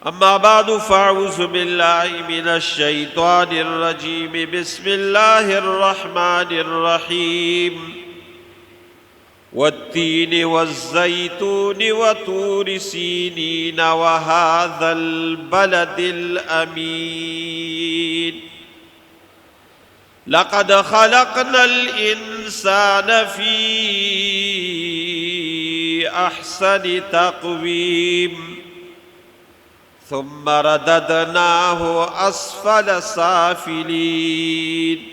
أما بعد فأعوذ بالله من الشيطان الرجيم بسم الله الرحمن الرحيم والتين والزيتون وطور سينين وهذا البلد الأمين لقد خلقنا الإنسان في أحسن تقويم ثم رددناه أسفل سافلين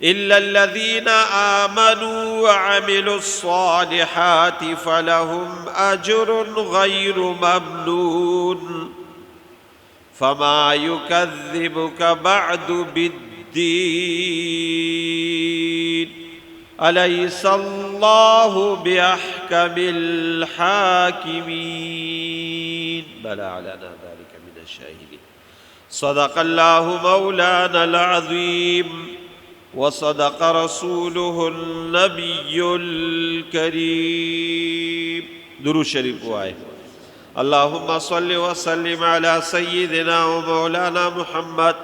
إلا الذين آمنوا وعملوا الصالحات فلهم أجر غير ممنون فما يكذبك بعد بالدين أليس الله بأحكم الحاكمين بلى علينا ذلك من الشاهدين صدق الله مولانا العظيم وصدق رسوله النبي الكريم درود شریف وائے اللهم صل وسلم على سيدنا ومولانا محمد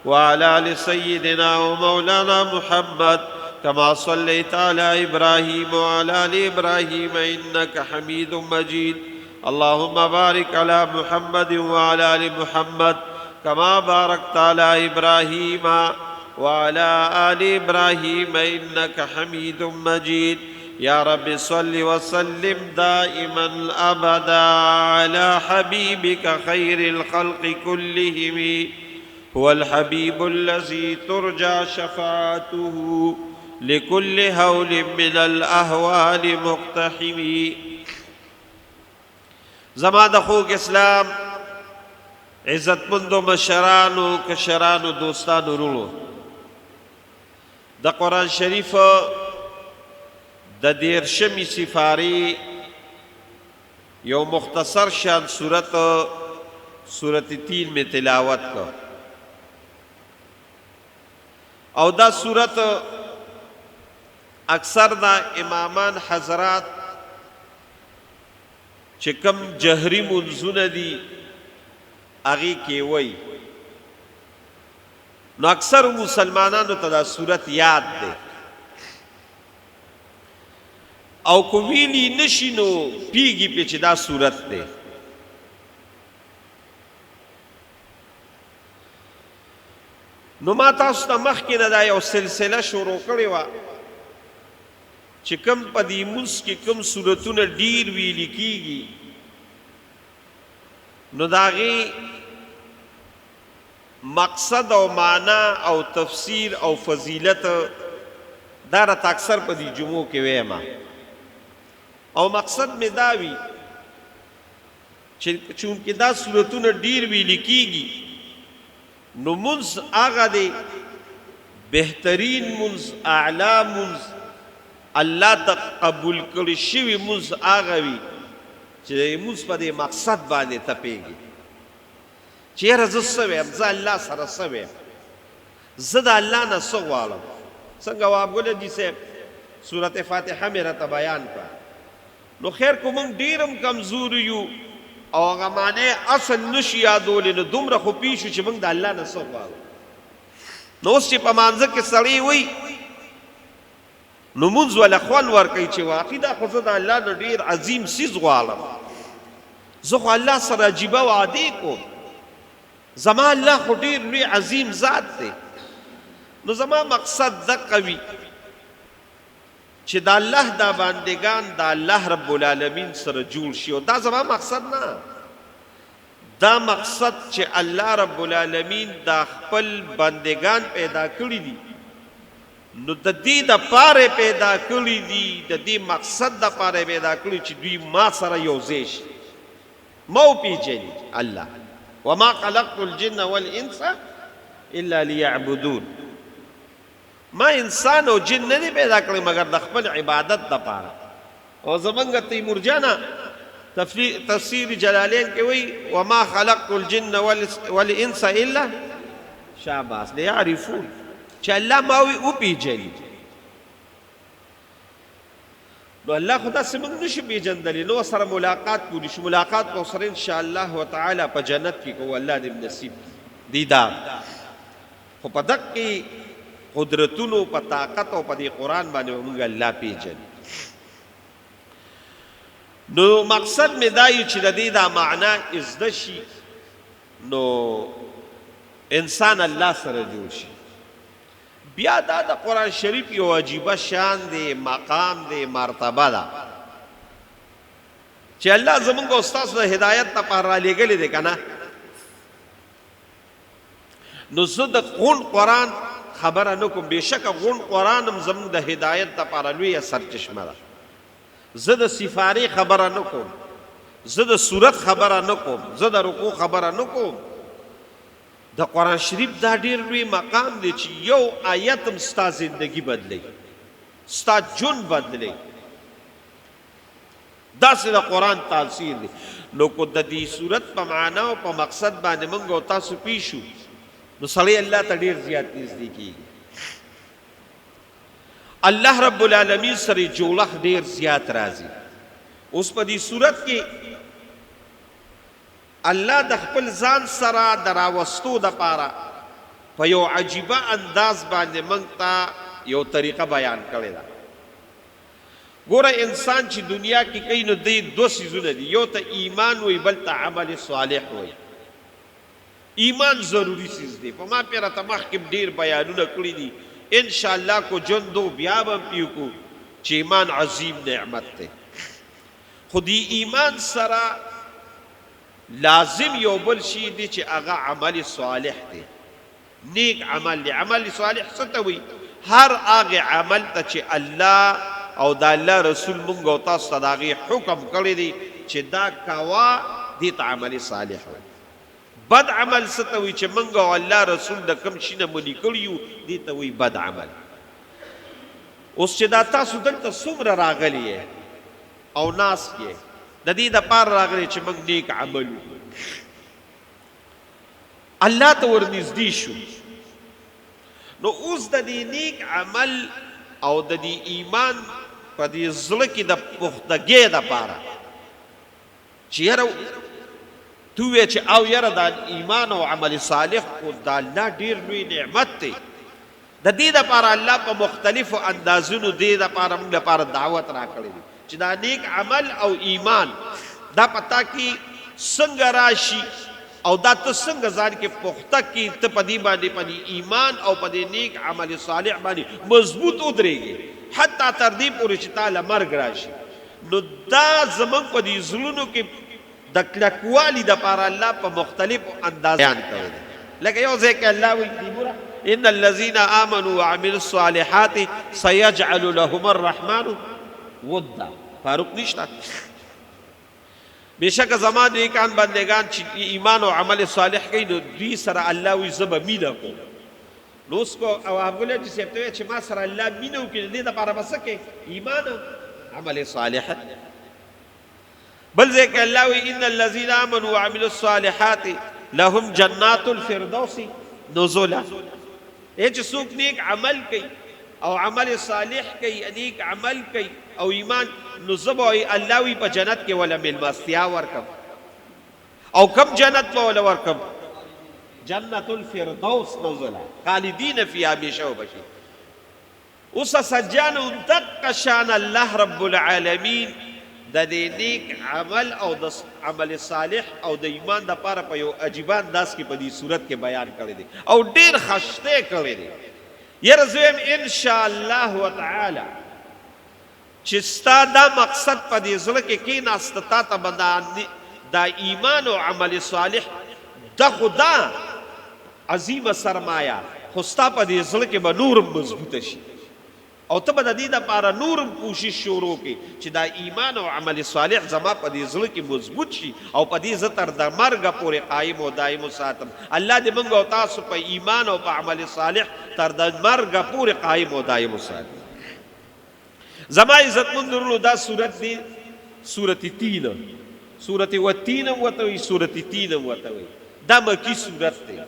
وعلى آل سيدنا ومولانا محمد كما صليت على إبراهيم وعلى آل إبراهيم إنك حميد مجيد اللهم بارك على محمد وعلى آل محمد كما باركت على إبراهيم وعلى آل إبراهيم إنك حميد مجيد يا رب صل وسلم دائما أبدا على حبيبك خير الخلق كلهم هو الحبيب الذي ترجى شفاعته لكل هول من الأهوال مقتحم زمان خوک اسلام عزت مندو مشرانو کشرانو دوستانو رولو دا قرآن شریف دا دیرشمی سفاری یو مختصر شان سورت 3 میں تلاوت کا او دا سورت اکثر دا امامان حضرات چکم جہری منزون دی اغی کیوئی نو اکثر مسلمانانو تا دا سورت یاد دے او کویلی نشی نو پیگی پیچ دا سورت دے نو ما تاسو تا مخ کی ندا یو سلسلہ شروع کری وا چی کم پا دی منس کی کم سورتون دیر ویلی کی گی نو داغی مقصد او معنی او تفسیر او فضیلت دارت اکثر پا دی جمعو کے ویما او مقصد میں داوی چونکہ دا سورتون دیر ویلی کی گی نو منز آغا دے بہترین منز اعلا منز اللہ تا قبول کرشوی منز آغا وی چی منز پا دے مقصد بانے تپیگی چی رزا سویم زا اللہ سر سویم زد اللہ نا سغوالم سنگا واب گولا جیسے سورت فاتحہ میرا تا بیان کا نو خیر کو منگ دیرم کمزوریو او اگا مانے اصل نش یادولی نو دم رخو پیشو چی منگ دا اللہ نا سغوالم نو اس چی پا مانزک سڑی وی نو منز والا خوان ورکی چی واقعی دا خوزد اللہ نا دیر عظیم سیز غوالم زخو اللہ سر عجیبہ وعدی کو زمان اللہ خو دیر لوی عظیم ذات دے نو زمان مقصد دا قوی چی دا اللہ دا باندگان دا اللہ رب العالمین سر جوڑ شیو دا زمان مقصد نا دا مقصد چی اللہ رب العالمین دا خپل باندگان پیدا کری دی نو دا دی دا پارے پیدا کری دی دا دی مقصد دا پارے پیدا کری چی دوی ما سر یوزیش مو پی جنی اللہ وما خلقت الجن والانس الا ليعبدون ما انسان و جن نہیں پیدا کرے مگر دخپل عبادت دا پارا اور زمانگا تیمور جانا تفسیر جلالین کے وی وما خلقت الجن والانس الا شاباس لیعرفون چا اللہ ماوی او پی جلی نو الله خدا سمنګ نشي پیژندلی نو سره ملاقات کولی شو ملاقات کو سره ان شاء الله تعالی په جنت کې کو الله دې نصیب دیدار خو په دقه قدرتونو په طاقت او په دې قران باندې موږ الله پیژن نو مقصد می دای چې د دې دا معنا ازده شي نو انسان الله سره جوړ شي بیا دا د قران شریف یو عجیبه شان دی مقام دی مرتبه ده چې الله زمونږ استاد د هدایت لپاره را لېږلی دی کنه نو زه د غون قران خبره نکوم بشکه غون قران هم زمونږ د هدایت لپاره لویه سرچشمه ده زه د سفارې خبره نکوم زه د صورت خبره نکوم زه د رکوع خبره نکوم د قران شریف دا ډیر لوی مقام دی چې یو آیت هم ستا زندگی بدلی ستا جون بدلی داسې د قران تاثیر دی نو کو د دې صورت په معنا او په مقصد باندې موږ او تاسو پیښو نو صلی الله ته ډیر زیات نږدې کیږي الله رب العالمین سره جوړه ډیر زیات راځي اوس په دې صورت کې الله د خپل ځان سره دراوستو د پاره په یو عجیبه انداز باندې موږ ته یو طریقه بیان کړی ده ګوره انسان چې دنیا کې کوي نو د دوه سيزونه دي یو ته ایمان وي بل ته عمل صالح وي ایمان ضروری چیز دی په ما پیره تمخ کې ډیر بیانونه کړی دي ان شاء الله کو جندو بیا به پیو کو چې ایمان عظیم نعمت ده خودی ایمان سره لازم یو بل شی دی چې هغه عمل صالح دی نیک عمل دی عمل صالح څه ته وي هر هغه عمل ته چې الله او د الله رسول مونږ او تاسو ته داغه حکم کړی دی چې دا کوا دې ته عمل صالح وي بد عمل ستوي چې مونږ او الله رسول د کوم شي نه منی کړیو دې ته وي بد عمل اوس چې دا تاسو دلته څومره راغلی او ناس کې د دې د پار راغلی چې موږ نیک عمل الله ته ورنږدې شو نو اوس د دې نیک عمل او د دې ایمان په دې زړه کې د پختګۍ د پاره چې یاره تو چې او یاره د ایمان او عمل صالح خو د الله ډیر لوی نعمت دی د دې لپاره الله په مختلفو اندازونو دې لپاره موږ لپاره دعوت راکړی دی چې دا نیک عمل او ایمان دا پتا کی څنګه راشي او دا ته څنګه ځان کې پخته کی ته پدی باندې پدی ایمان او پدی نیک عمل صالح باندې مضبوط ودرېږي حتی تر دې پورې چې تعالی مرګ راشي نو دا زمونږ پدی زړونو کې د کلکوالي د پاره الله په مختلفو انداز بیان کوي لکه یو ځکه الله وی ان الذين امنوا وعملوا الصالحات سيجعل لهم الرحمن ودا فاروق نشتا بشک زمان نیکان بندگان چې ایمان او عمل صالح کوي نو دوی سره الله وی زب مینا کو نو اس کو او هغه چې سپته چې ما سره الله مینو کې دې د پاره بسکه ایمان او عمل صالح بل ذکر الله وی ان الذين امنوا وعملوا الصالحات لهم جنات الفردوس نزلا چې څوک نیک عمل کوي او عمل صالح کوي نیک عمل کوي او ایمان نو زبوي الله وی په جنت کې ولا ملمستیا ورکم او کم جنت ولا ورکم جنت الفردوس نزلا خالدین فيها بشو بشي اوس سجان دق شان الله رب العالمین د دې نیک عمل او د عمل صالح او د ایمان د پاره په یو عجیب انداز کې په دې صورت کې بیان کړی دی او ډیر خشته کړی دی يرزم ان شاء الله تعالی چې ستا دا مقصد په دې ځل کې ناستتا ته باندې دا ایمان او عمل صالح د خدا عظیمه سرمایه خو ستا په دې ځل کې به نور مضبوط شي او ته به د دې لپاره نورم کوشش شروع کړي چې دا ایمان او عمل صالح زما په دې زړه کې مضبوط شي او په دې زه تر د مرګ پورې قایم او دایم وساتم الله دې موږ او تاسو په ایمان او په عمل صالح تر د مرګ پورې قایم او دایم وساتم زما عزت مندرونو دا صورت دی صورت تین صورت وتین وتوي صورت تین وتوي دا مکی صورت دی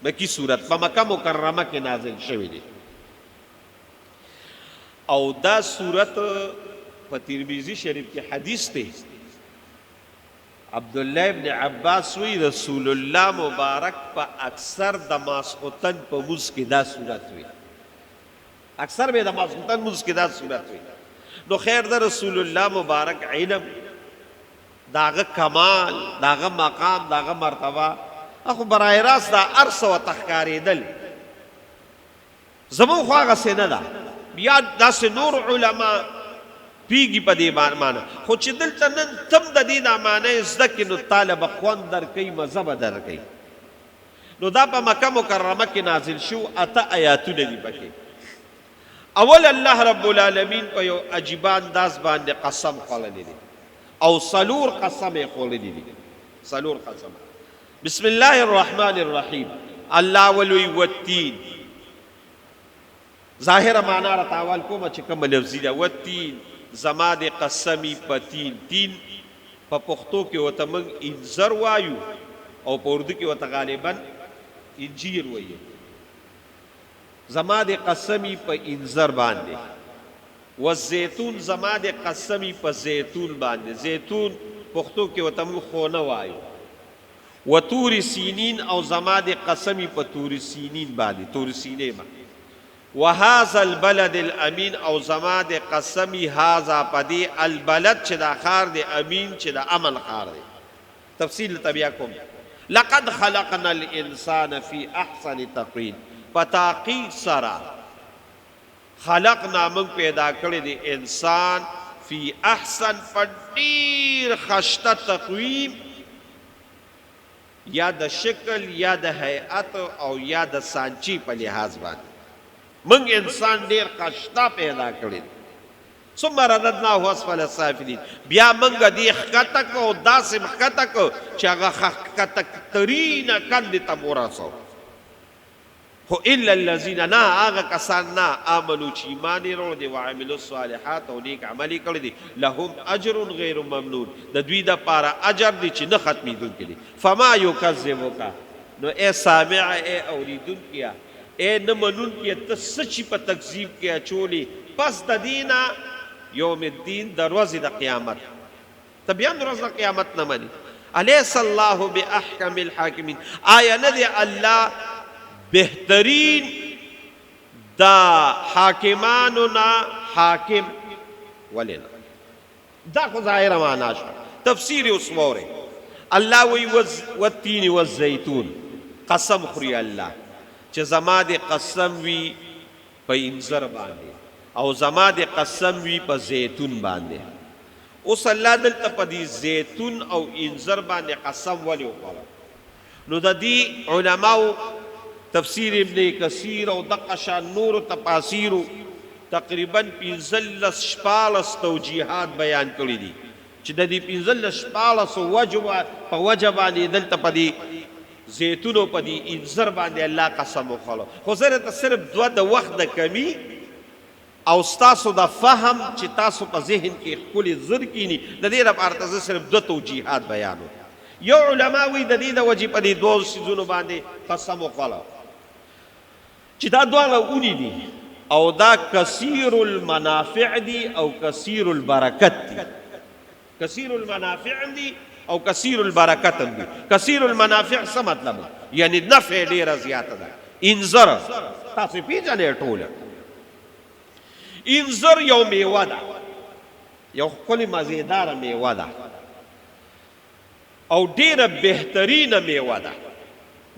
مکی صورت په مکه مکرمه کې نازل شوی دی او دا صورت په ترمذی شریف کې حدیث دی عبداللہ ابن عباس وی رسول الله مبارک په اکثر د ماسختن په موز کې دا صورت وی اکثر به د ماسختن موز کې دا صورت وی نو خیر د رسول الله مبارک علم داغه کمال داغه مقام داغه مرتبه اخو برای راست دا ارس و تخکاریدل زمون خو هغه سینه ده بیا داسې نور علما پیږي په دې معنی خو چې دلته نن تم د دې د معنی زده کړي نو طالب خوند درکوي مزه به درکوي نو دا په مکه مکرمه کې نازل شو 8 آیاتونه دي پکې اول الله رب العالمین په یو عجیب انداز باندې قسم خوړلی دی او سلور قسم یې خوړلی دي سلور قسم بسم الله الرحمن الرحیم الله ولوی والتین ظاهر معنا را تاوال کومه چې کوم لفظي ده والتین زما د قسمی پتین تین په پښتو کې وته موږ انذر وایو او په اردو کې وته غالبا انجیر وایي زما د قسمی په انذر باندې والزیتون زما د قسمی په زیتون باندې زیتون پښتو کې وته موږ خونه وایو وتور سینین او زما د قسمی په تور سینین باندې تور سینې باندې وهذا البلد الامین او زما د قسمی هذا پدی البلد چې دا خار دی امین چې دا عمل خار دی تفصیل تبیا کوم لقد خلقنا الانسان فی احسن تقویم پتاقی سرا خلقنا من پیدا کړی دی انسان فی احسن پډیر خشته تقویم یا د شکل یا د هیئت او یا د سانچی په لحاظ باندې منگ انسان دیر خشتا پیدا کردی ثم رددناه اسفل السافلین بیا منگ دی خطک و داسم خطک چاگا خطک ترین کند تبورسو خو الا الذین نا آغا کسان نا آمنو چی ایمانی رو دی وعملو الصالحات و نیک عملی کردی لهم اجر غیر ممنون دا دوی دا پارا اجر دی چی نختمی دن کلی فما یکذبو کا نو اے سامع اے اولیدن کیا اے نمنون کی تسچی پا تکذیب کیا چولی پس دا دینا یوم الدین در روز دا قیامت تبیان روز دا قیامت نمانی علیس اللہ بی احکم الحاکمین آیا ندی اللہ بہترین دا حاکمانونا حاکم ولینا دا خو ظاہر مانا شا تفسیر اس مورے اللہ وی والتین والزیتون قسم خوری اللہ چې زما د قسم وی په انذر باندې او زما د قسم وی په زیتون باندې اوس الله دلته په دې زیتون او انذر باندې قسم ولې وکړ نو د دې علماو تفسیر ابن کثیر او دغه شان نور تفاسیر تقریبا 15 توجیهات بیان کړی دي چې د دې 15 وجه باندې دلته په دې زیتونو پا دی انذر باندې الله قسم وخلو خو زره ته صرف دوه د وخت د کمی او تاسو د فهم چې تاسو په ذهن کې خپل زر کینی د دې لپاره تاسو صرف دوه توجیهات بیانو یو علما وی د دې د وجې په دې دوه سيزونو باندې قسم وخلو چې دا دوه اونې دي او دا کثیر المنافع دی او کثیر البرکت دی کثیر المنافع دی او کثیر البرکت دی کثیر المنافع څه مطلب یعنی نفع ډیره زیاته ده انذر تاسو پیژنې ټول انذر یو میوه ده یو خپل مزیدار میوه ده او ډیره بهترینه میوه ده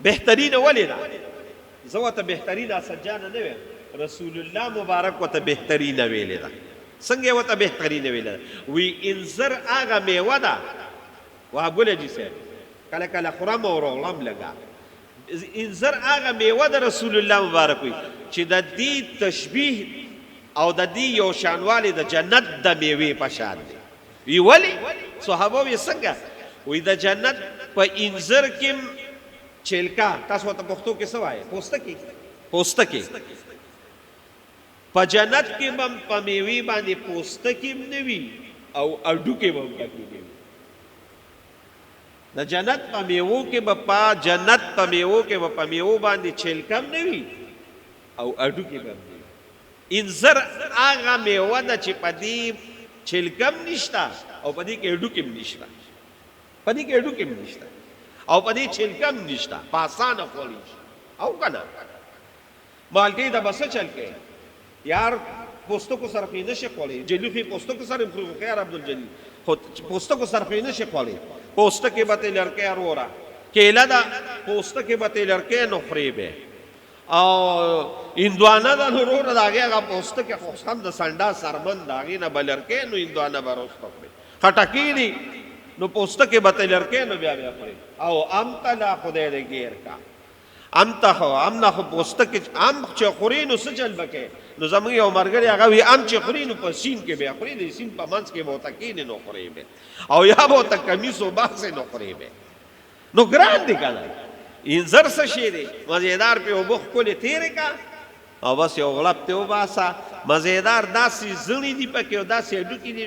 بهترینه ولې ده زه ورته بهترینه سجانه نه ویم رسول الله مبارک ورته بهترینه ویلې ده څنګه ورته بهترینه ویلې ده وی انذر هغه میوه ده وابوله جی صاحب کله کله خورم او رغلم لگا انذر هغه میوه د رسول الله مبارک وي چې د دې تشبیه او د دې یو شانوالی د جنت د میوې په شان دی وی ولی صحابه وی څنګه وی د جنت په انذر کې چیلکا تاسو ته پښتو کې څه وایي پوستکی په جنت کې بم په میوې باندې پوستکی نوي او اډو کې بم پکې د جنت په میوو کې په جنت په میوو کې په میوو باندې چیلکم نوي او اډو کې بم انذر هغه میوه ده چې په دې چھلکم نشتا او پدی کې ډوکم نشتا پدی کې ډوکم نشتا او پدی چھلکم نشتا پاسانه خوړی او کنه مالټي دا بس چل کې یار پوستکو سره پې نشي خوړی جلیخي پوستکو سره خیر عبدالجلیل خو پوستکو سره پې نشي خوړی پوستکې به تې لړکې ارورا کیله دا پوستکې به تې لړکې نو خورې به او اندوانه دا نورو دا هغې هغه پوستکې خو هم د سنډا سرمن د هغې نه به لړکې نو اندوانه به روسته خورې خټکي دي نو پوستکې به تې لړکې نو بیا خورې او ام ته لا خدای دې ګیر کا ام ته خو ام نه خو پوستکې ام چې خورې نو څه چل به کوې نو زموږ یو ملګری هغه وي ام چې خوري نو په سین کې بیا خوري د سین په منځ کې به ورته کښېنې نو خورې به او یا به ورته کمیس وباسې نو خورې به نو ګران دی که نه انځر څه شی دی مزېدار پې اوبه ښکلې تېرې کا او بس یو غلب ته وباسه مزېدار داسې زړي دي پکې او داسې هډوکي دي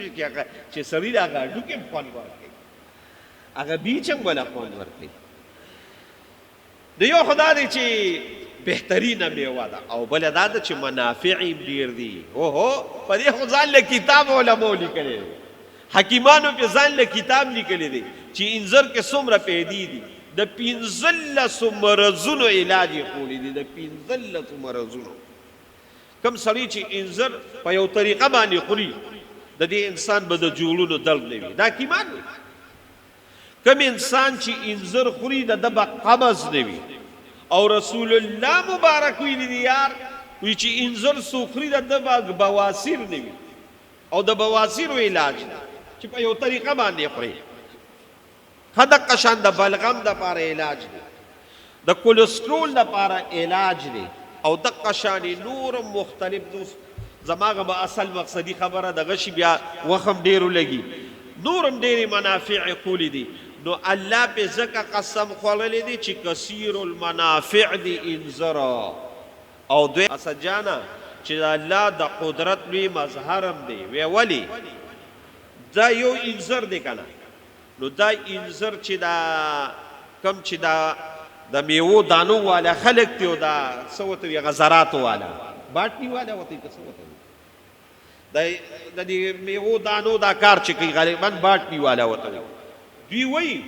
چې سړي د هغه هډوکي هم خوند ورکوي هغه بیچ هم وله خوند ورکوي د یو خدا دی چې بهترینه میوه ده او بله دا ده چې منافع یې ډېر دي اوهو په دې خو ځان له کتاب علماو لیکلی دی حکیمانو پې ځان له کتاب لیکلی دی چې انځر کې څومره پیدې دي د 15 مرضونو علاج یې ښولی دي د 15 مرضونو کم سړی چې انځر په یو طریقه باندې خوري د دې انسان به د جوړونو درد نه وي دا حکیمان وي کم انسان چې انځر خوري د ده به قبض نه وي او رسول الله مبارک ویلی دی یار وی چې انځر څوک خوري د ده به بواسیر نه وي او د بواسیرو علاج دی چې په یو طریقه باندې خوري ښه دقه شان د بلغم دپاره علاج دی د کولسټرول دپاره علاج دی او دقه شانې نورم مختلف دوست زماغه به اصل مقصدي خبره دغه شي بیا وخم ډېرو لګي نورم ډېرې منافع کولی دي نو الله پې ځکه قسم خوړلی دی چې کثیر المنافع دی انځر او دوی اسد جانه چې الله د قدرت لوی مظهرم دی وی ولې دا یو انځر دی که نه نو دا انځر چې دا کم چې دا د میوو دانو والا خلک دی او دا څه ورته وي غزراتو والا باټني والا ورته وي که څه ورته وي د دې میوو دانو دا کار چې کوي غالبا باټني والا ورته وي دوی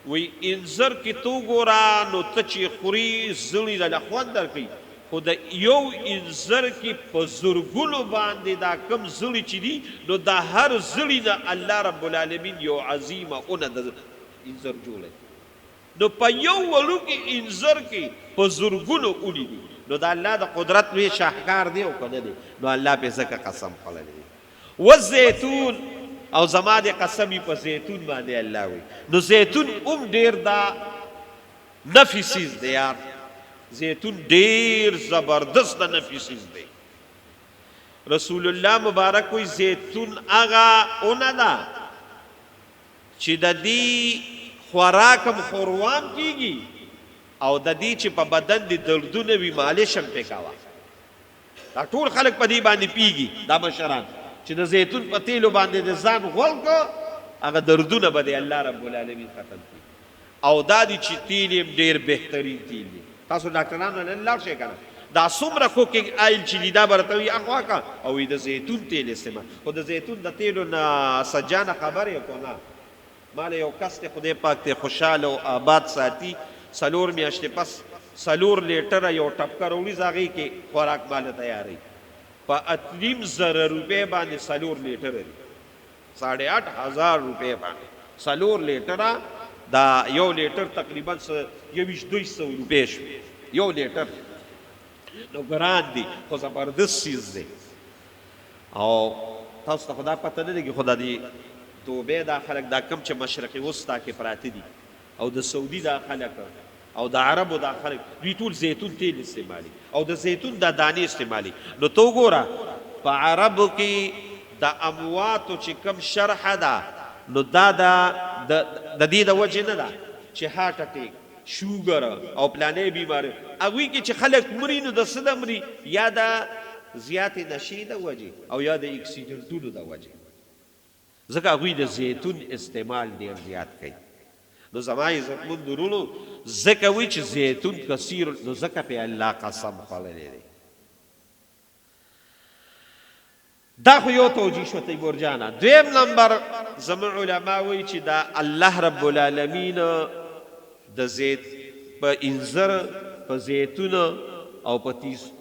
وی انځر کې تو ګوره نو ته چې خوري زړي دله خوند درکوي خو د یو انځر کې په زرګونو باندې دا کم زړي چې دي نو دا هر زړي د الله رب العالمین یو عظیمه اونه د انځر جوړی نو په یو وړوکي انځر کې په زرګونو اونې دي نو د الله د قدرت لوی شاهکار دی او که نه دی نو الله پې ځکه قسم خوړلی دی والزیتون او زما د قسمی په زیتون باندې الله وی نو زیتون هم ډیر دا نفی سیز دی یار زیتون ډیر زبردست د نفی سیز دی رسول الله مبارک وی زیتون هغه اونه ده چې د دې خوراکم خوروام کیږي او د دې چې په بدن د دردونه وي مالش هم پې کوه دا ټول خلک په دې باندې پیږي دا مشران چې د زیتون په تیلو باندې د ځان غول کو هغه دردونه به د الله رب العالمین ختم کړي او دا دي چې تیل یې ډېر بهترین تیل دی تاسو ډاکټرانو نه لاړ شئ که نه دا څومره کوکینګ آیل چې دي دا به راته وي اخوا که او د زیتون تیل استعمال خو د زیتون د تیلو نه سجانه خبر یې کو نه مال یو کس دی خدای پاک ته خوشحاله او آباد ساتي 4 میاشتې پس 4 لیټره یو ټپکه راوړي هغې کې خوراک باندې تیاروي په 3,500 روپۍ باندې 4 لیټره دي 8,500 روپۍ باندې 4 لیټره دا یو لیټر تقریبا 200 روپۍ شوي یو لیټر نو ګران دي خو زبردست چیز دی او تاسو ته خدا پته نه لګي خدا دی دوبۍ دا خلک دا کم چې مشرقي وسطا کې پراته دي او د سعودي دا خلک او د عربو دا خلک دوی ټول زیتون تیل استعمالي او د زیتون دا دانې استعمالي نو تو ګوره په عربو کې د امواتو چې کم شرحه ده نو دا د دې د وجې نه ده چې هارټ اټیک شوګر او پلانې بیماري هغوی کې چې خلک مري نو د څه د مري یا د زیاتې نشې د وجې او یا د اکسیډنټونو د وجې ځکه هغوی د زیتون استعمال ډېر زیات کوي نو زما عزتمند درونو ځکه وی چې زیتون کثیر نو ځکه پې الله قسم خوړلی دی دا خو یو توجیه شو تیمور جانا. دویم نمبر زموږ علما وایي چې دا الله رب العالمین د زید په انځر په زیتون او په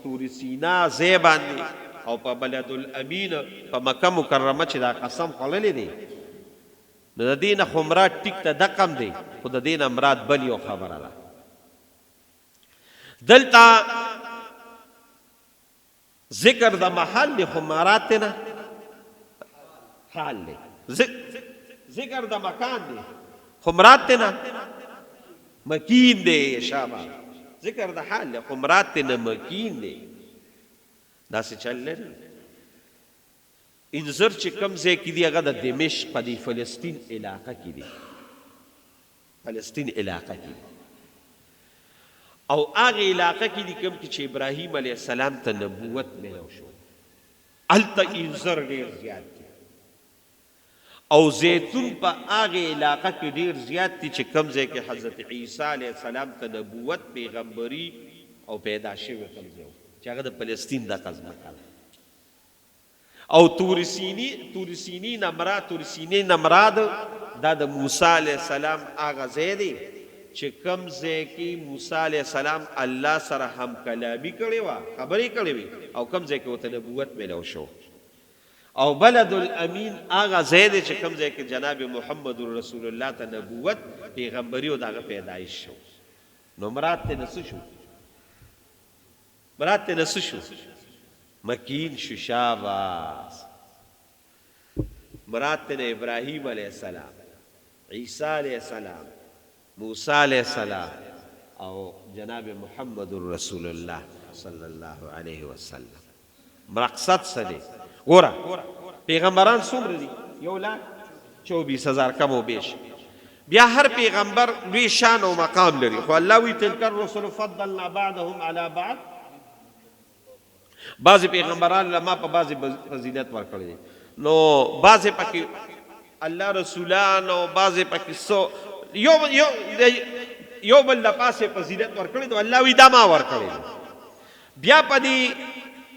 تور سینا ځای باندې او په بلد الامین په مکه مکرمه چې دا قسم خوړلی دی نو د دې نه خو مراد ټیک ته دقم دی خو د دې نه مراد بل یو خبره ده. دلته ذکر د محل دی خو مراد ته نه حال دی. ذکر د مکان دی خو مراد ته نه مکین دی. شابه ذکر د حال دی خو مراد ته نه مکین دی. داسې چل لري. انځر چې کوم ځای کې دی هغه د دمشق په دې فلسطین علاقه کې دی. فلسطین علاقه کې دی او هغه علاقه کې دی کوم کې چې ابراهیم علیه السلام ته نبوت ملو شو. هلته انځر ډېر زیات دی او زیتون په هغه علاقه کې ډېر زیات دی چې کوم ځای کې حضرت عیسی علیه السلام ته نبوت پیغمبري او پیدا شوی کوم ځای چې هغه د فلسطین د قضمه کړه. او تور سینی نمراد دا د موسی علیه السلام هغه ځای دی چې کوم ځای کې موسی علیه السلام الله سره هم کلامي کړې وه خبرې کړې وې او کوم ځای کې ورته نبوت میلو شو. او بلد الامین هغه ځای دی چې کوم ځای کې جناب محمد رسول الله ته نبوت پیغمبري او د هغه پیدایش شو. نو مراد ته نه څه شو؟ مراد ته نه څه شو؟ مکین شو. شاباس. مراد ته نه ابراهیم علیه السلام، عیسی علیه السلام، موسی علیه السلام او جناب محمد رسول الله صلی الله علیه وسلم. مقصد څه دی؟ ګوره پیغمبران څومره دي؟ 1,24,000 کم و بیش. بیا هر پیغمبر لوی شان او مقام لري خو الله وی تلک الرسل فضلنا بعضهم علی بعض. بعض پیغمبران لما په بعض فضیلت ورکړي دي. نو بعض پکې الله رسولان او بعض پکې سو یو بل لپاسه فضیلت ورکړي دي. الله وی دا ما ورکړي. بیا پدې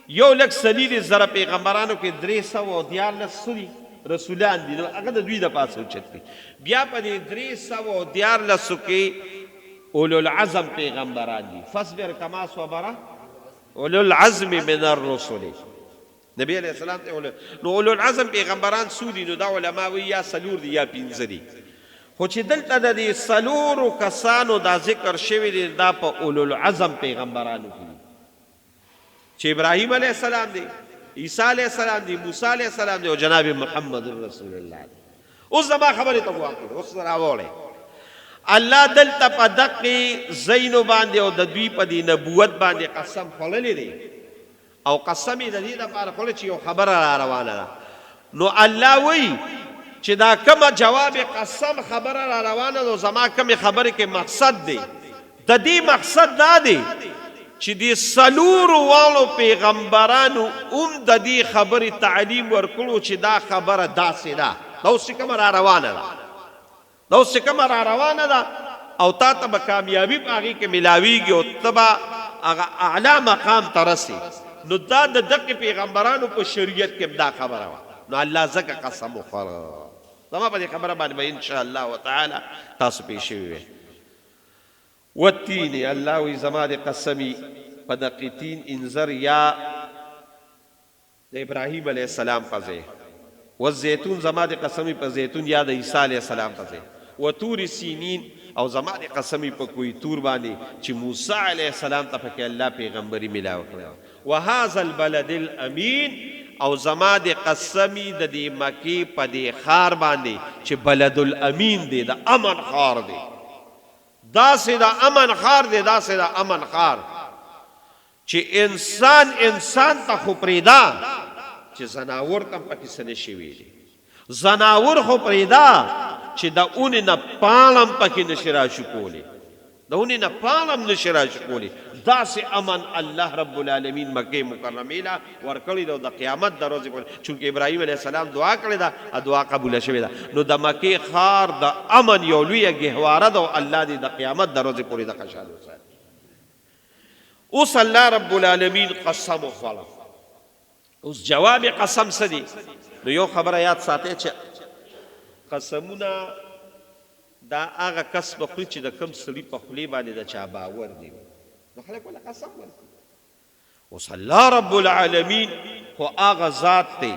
1,40,000 پیغمبرانو کې 314 رسولان دي. هغه د دوی د پاسه اوچت دي. بیا پدې 314 کې اولو العزم پیغمبران دي. فاصبر کما صبر اولو العزم من الرسل. نبی علیہ السلام ته نو اولو العزم پیغمبران سودی نو دا علما وی یا سلور دي یا پنځه دي. خو چې دلته د دې سلورو کسانو دا ذکر شوی دی دا په اولو العزم پیغمبرانو کې چې ابراهیم علیه السلام دی، عیسی علیه السلام دی، موسی علیه السلام دی او جناب محمد رسول الله دی. اوس زما خبرې ته واقع اوس راوړې الله دلته په دقې زینو باندې او د دوی په دې نبوت باندې قسم خوړلی دی او قسم یې د دې لپاره خوړلی چې یو خبره را روانه ده. نو الله وایي چې دا کومه جواب قسم خبره را روانه ده زما کومې خبرې کې مقصد دی. د دې مقصد دا دی چې د سلورو والو پیغمبرانو هم د دې خبرې تعلیم ورکړو چې دا خبره داسې ده. دا اوس چې کومه را روانه ده دا اوس چې کومه را روانه ده او تا ته به کامیابي په هغې کې میلاویږي او ته به هغه اعلی مقام ته رسې. نو دا د دقې پیغمبرانو په شریعت کې دا خبره وه. نو الله ځکه قسم وخوړه. زما په دې خبره باندې به انشاءالله وتعالی تاسو پېښ شوي وئ. والتین الله وی زما د قسمی په دقې تین انځر یا د ابراهیم علیه السلام په ځای، والزیتون زما د قسمی په زیتون یا د عیسی علیه السلام په ځای، وطور سینین او زما د قسمی په کوی تور باندې چې موسی علیه السلام ته پکې الله پیغمبري ملاو کړی. وهذا البلد الامین او زما د قسمی د دې مکې په دې ښار باندې چې بلد الامین دی، د امن ښار دی. داسې د امن ښار دی، داسې د امن ښار چې انسان ته خو پرېږده چې زناور ته هم پکې څه نه شوي دي. زناور خو پرېږده چې د اونې نه پاڼه هم پکې نشي راشکولی، د اونې نه پاڼه هم نشي راشکولی. داسې امن الله رب العالمین مکې مکرمې له ورکړی ده او د قیامت د ورځې پورې چونکې ابراهیم علیه السلام دعا کړې ده، دعا قبوله شوې ده. نو د مکې ښار د امن یو لویه ګهواره ده او الله دې د قیامت د ورځې پورې د خوشحالي وساتي. اوس الله رب العالمین قسم وخوړه اوس جواب قسم څه دی؟ نو یو خبره یاد ساتئ چې قسمونه دا هغه کس به خوري چې د کوم سړي په خولې باندې د چا باور دی نو خلک ولا قسم ورکوي. اوس الله رب العالمین خو هغه ذات دی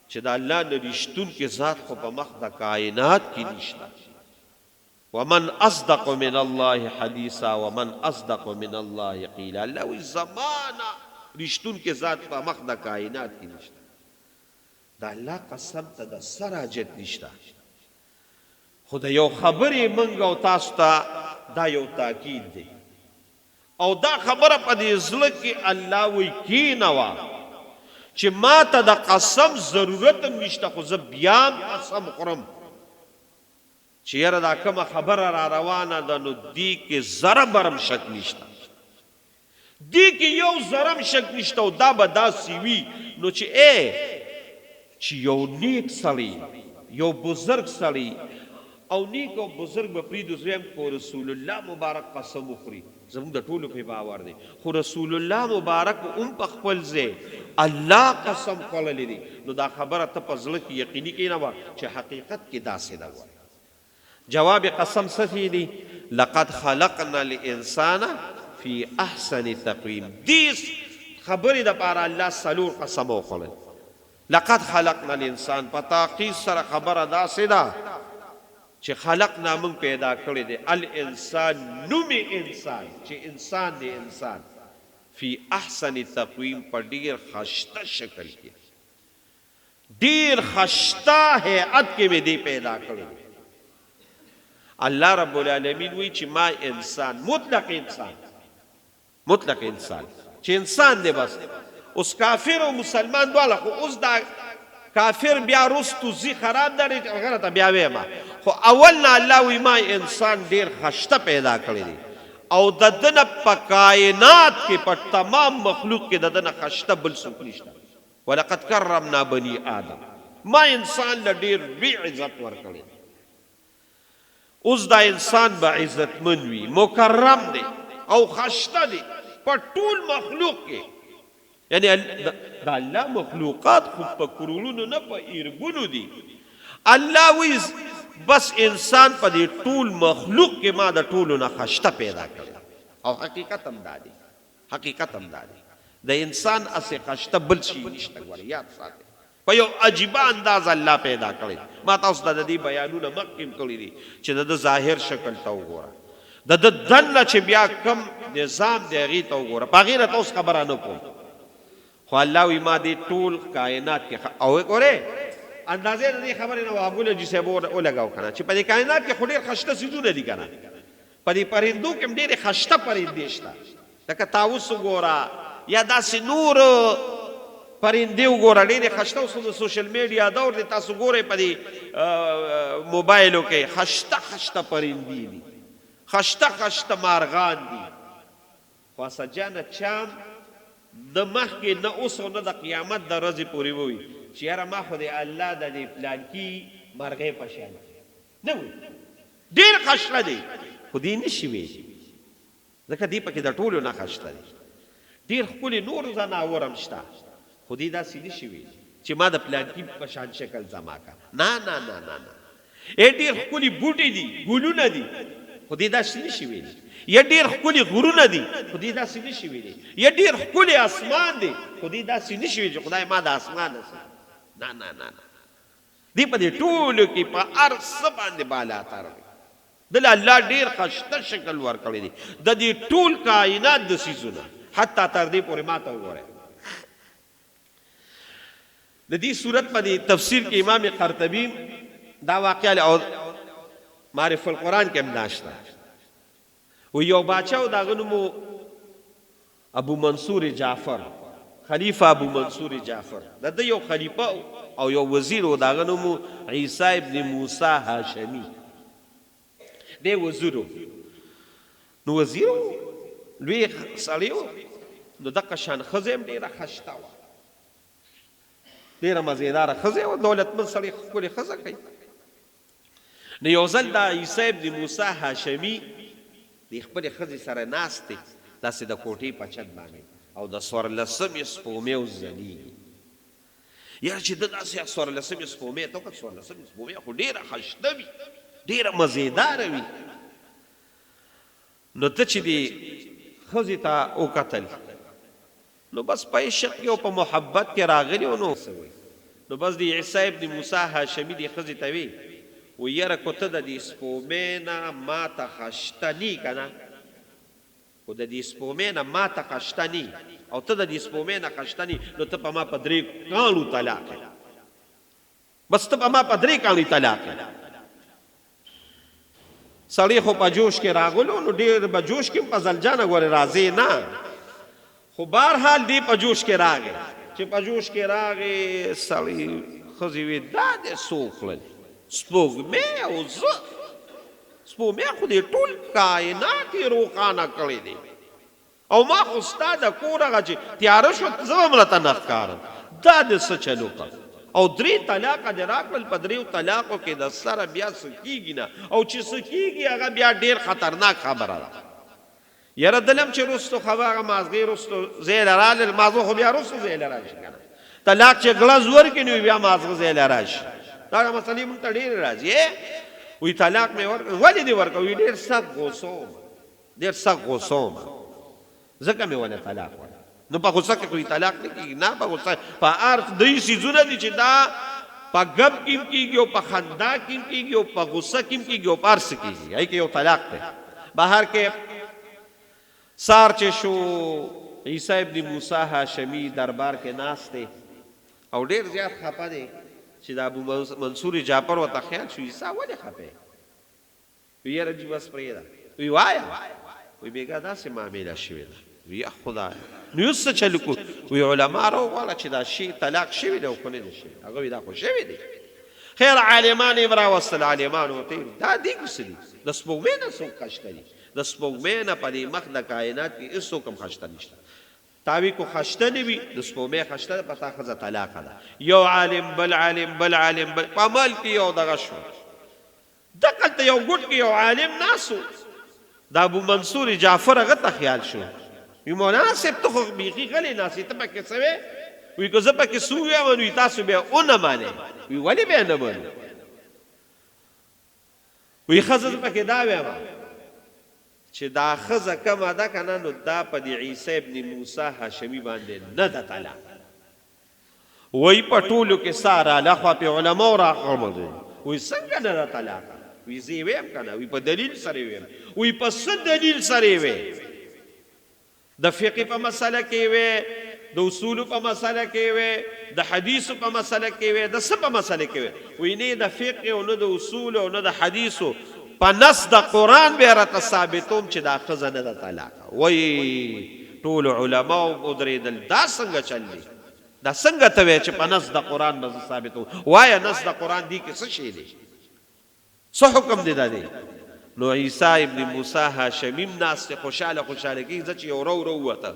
چې د الله نه رښتونکي ذات خو په مخ د کائنات کې نشته. ومن اصدق من الله حدیثا ومن اصدق من الله قیلا. الله وی زمانہ رښتونکي ذات په مخ د کائنات کې نشته. د الله قسم ته د سر حاجت نشته. خو د یو خبرې منګ او تاسو ته دا یو تاکید دی او دا خبره په دې زړه کې الله وی کینوا چې ما ته د قسم ضرورت نشته خو زه بیا قسم خورم چې یاره دا کومه خبره را روانه ده نو دې کې ذره برم شک نشته. دې کې یو ذرم شک نشته او دا به داسې وي نو چې یو نیک سړی یو بزرگ سړی او نیک او بزرگ به پریدو زویم کو رسول الله مبارک قسم وخوري زموږ د ټولو په باور دی خو رسول الله مبارک په خپل ځای الله قسم خوړلی دی نو دا خبره ته په زړه کې یقیني کینه وه چې حقیقت کې داسې ده. جواب قسم څه دی؟ لقد خلقنا الانسان فی احسن تقویم. دې خبرې دپاره الله څلور قسم وخوړل. لقد خلقنا الانسان په تحقیق سره خبره داسې ده چې خلقنا موږ پیدا کړی دی الانسان نومي انسان چې انسان دی انسان فی احسن تقویم په ډیر خشته شکل کې ډیر خشته هیئت کې مې دی پیدا کړی. الله رب العالمین وی چې ما انسان مطلق انسان چې انسان دی بس. اوس کافر او مسلمان دواړه خو اوس دا کافر بیا رستو زی خراب داری غلط بیا ویما خو اولنا الله وی ما انسان ډیر خشته پیدا کړی دی او د دنه په کائنات کې په تمام مخلوق کې د دنه خشته بل څوک نشته. ولقد کرمنا بنی آدم. ما انسان له ډیر وی عزت ورکړی. اوس دا انسان به عزتمن وي مکرم دی او خشته دی په ټول مخلوق کې. یعنی دا الله مخلوقات خو په کرونو نه په ایرګونو دي. الله وی بس انسان په دې ټول مخلوق کې ما د ټولو نه خشته پیدا کړی او حقیقت هم دا دی د انسان اسې خشته بل شي نشته. ګوره یاد ساتئ په یو عجیبه انداز الله پیدا کړی. ما تاسو ته د دې بیانونه مخکې کړي دي چې د ظاهر شکل ته وګوره د دننه چې بیا کم نظام دی هغې ته وګوره په هغې نه تاسو خبره نه کوم خو الله وی ما دې ټول کائنات کې او ګورې اندازې د دې خبرې نه وابوله جي صاحب ولګاو که نه چې په دې کائنات کې خو ډېر خشته څیزونه دي که نه په دې پرندو کې هم ډېرې خشته پرندې شته لکه طاووس وګوره یا داسې نور پرندې وګوره ډېرې خشته اوس د سوشل میډیا دور دی تاسو ګورئ په دې موبایلو کې خشته پرندې دي خشته مارغان دي. خو اسجانه چام د مخکې نه اوس او نه د قیامت د ورځې پورې ووي چې یاره ما خو د الله د دې پلانکي مرغۍ په شان نه وي ډېر خشته دی خو دې نه شي ویلی ځکه دې پکې د ټولو نه خشته دی. ډېر ښکلي نور ځناور هم شته خو دې داسې نه شي ویلی چې ما د پلانکي په شان شکل زما کا. نه ډېر ښکلي بوټي دي ګلونه دي خو دې داسې نه شي ویلی. یا ډېر ښکلي غرونه دي خو دې داسې نه شي ویلی. یا ډېر ښکلي اسمان دی خو دې داسې نه شي ویلی چې خدای ما د اسمان هسې نه دې په دې ټولو کې په هر څه باندې بالاتر دی. دله الله ډېر خشته شکل ورکړی دی د دې ټول کائنات د څیزونه حتی تر دې پورې ما ته وګورئ د دې صورت په دې تفسیر کې امام قرطبي دا واقعه او معرف القرآن کې هم ناشته و یو باچا و داغه نوم ابو منصور جعفر خلیفہ ابو منصور جعفر د یو خلیفہ او یو وزیر و داغه نوم عیسی ابن موسی هاشمی دی وزیرو نو وزیرو لوی سړیو نو دغه شان ښځه هم ډېره خشته وه ډېره مزېداره ښځه وه دولتمند سړی ښکلې ښځه کوي. نو یو ځل دا عیسی ابن موسی هاشمي د خپلې ښځې سره ناست دی داسې د کوټې په چت باندې او د څوارلسمې سپومې ځلیږي یاره چې د داسې څوارلسمې سپومې ته وکړه څوارلسمې سپومې خو ډېره ښایسته وي ډېره مزېداره وي نو ته چې دې ښځې ته وکتل نو بس په عشق کې او په محبت کې راغلي نو بس د عیسی ابن موسی هاشمي دې ښځې ته وی و یاره کو ته د دې سپومې نه ما ته خشته نی که نه خو د دې سپومې نه ما ته خشته نی او ته د دې سپومې نه خشته نی نو ته په ما په 3 کاڼو طلاق بس ته په ما په 3 کاڼو طلاق سړی خو په جوش کې راغلو نو ډېر په جوش کې په زلجانه ګورې راځې نه خو بهرحال دی په جوش کې راغی چې په جوش کې راغی سړی ښځې وی دا دې څوک کړل سپوږمۍ او زه سپوږمۍ خو دې ټول کائنات یې روښانه کړی دی او ما خو ستا د کور هغه چې تیاره شو زه به هم راته نه ښکارم دا دې څه چلو کړ او 3 طلاقه دې راکړل په 3 طلاقو کې د سره بیا څه کېږي نه او چې څه کېږي هغه بیا ډېر خطرناک خبره ده یاره دلم چې رستو خبره مازغې رستو زیله رالل مازغه خو بیا رستو زیله راشي که نه طلاق چې غلظ ورکړي نو بیا مازغه زیله راشي دا مسلې مونږ ته ډېرې راځي وی طلاق مې ورکړ ولې دې ورکړ وی ډېر سخت غوسه وم ډېر سخت غوسه وم ځکه مې ونه طلاق ورکړ نو په غوسه کې کوئی طلاق نه کېږي نه په غوسه په هر دوی څیزونه دي چې دا په غم کې هم کېږي او په خندا کې هم کېږي او په غوسه کې هم کېږي او په هر څه کېږي هغې کې یو طلاق دی بهر کې سار چې شو عیسی ابن موسی هاشمي دربار کې ناست دی او ډېر زیات خفه دی چې د ابو منصور جعفر ورته خیال شو عیسی ولې خفه وی یاره جي بس پرېږده وی وایه وی بېګا داسې معامله شوې ده وی یا خدای نو اوس څه چل کړو وی علما راوغواړه چې دا شی طلاق شوی دی او که نه دی شوی هغه وی دا خو شوی دی خیر عالمان یې راوستل عالمان ورته دا دې کوڅه دي د سپوږمۍ نه څوک خشته دي د سپوږمۍ نه په دې مخ د کائنات کې هېڅوک هم خشته نشته تاوی کو خشته نه وي د سپوږمۍ خشته ده په تا ښځه طلاقه ده یو عالم بل عالم بل عالم بل په عمل کې یو دغه شو دقلته یو ګوټ کې یو عالم ناست و د ابو منصور جعفر هغه ته خیال شو وی مولانا صاحب ته خو بیخي غلی ناست ته پکې څه وی وی که زه پکې څه ووایم نو تاسو بیا ونه منئ وی ولې بیا نه منو وی ښځه زه پکې دا وایم چې دا ښځه کمه ده که نه نو دا په د عیسی ابن موسی هاشمي باندې نه ده طلاق وی په ټولو کې سا راله خوا پې علماو راغمدل وی څنګه نه ده طلاق وی زه یې ویم که نه وی په دلیل سره یې ویم وی په څه دلیل سره یې وی د فقه په مسله کې وی د اصولو په مسله کې وی د حدیثو په مسله کې وی د څه په مسله کې وی وی نه د فقه او نه د اصولو او نه د حدیثو په نص د قرآن بیا راته ثابتوم چې دا ښځه نه ده طلاقه وی ټولو علماو ودرېدل دا څنګه چل دی دا څنګه ته وایې چې په نص د قرآن به زه ثابتوم وایه نص د قرآن دی کې څه شی دی څه حکم دی دا دی نو عیسی ابن موسی هاشمي هم ناست خوشحاله خوشحاله کېږي ځه چې یو رو ووته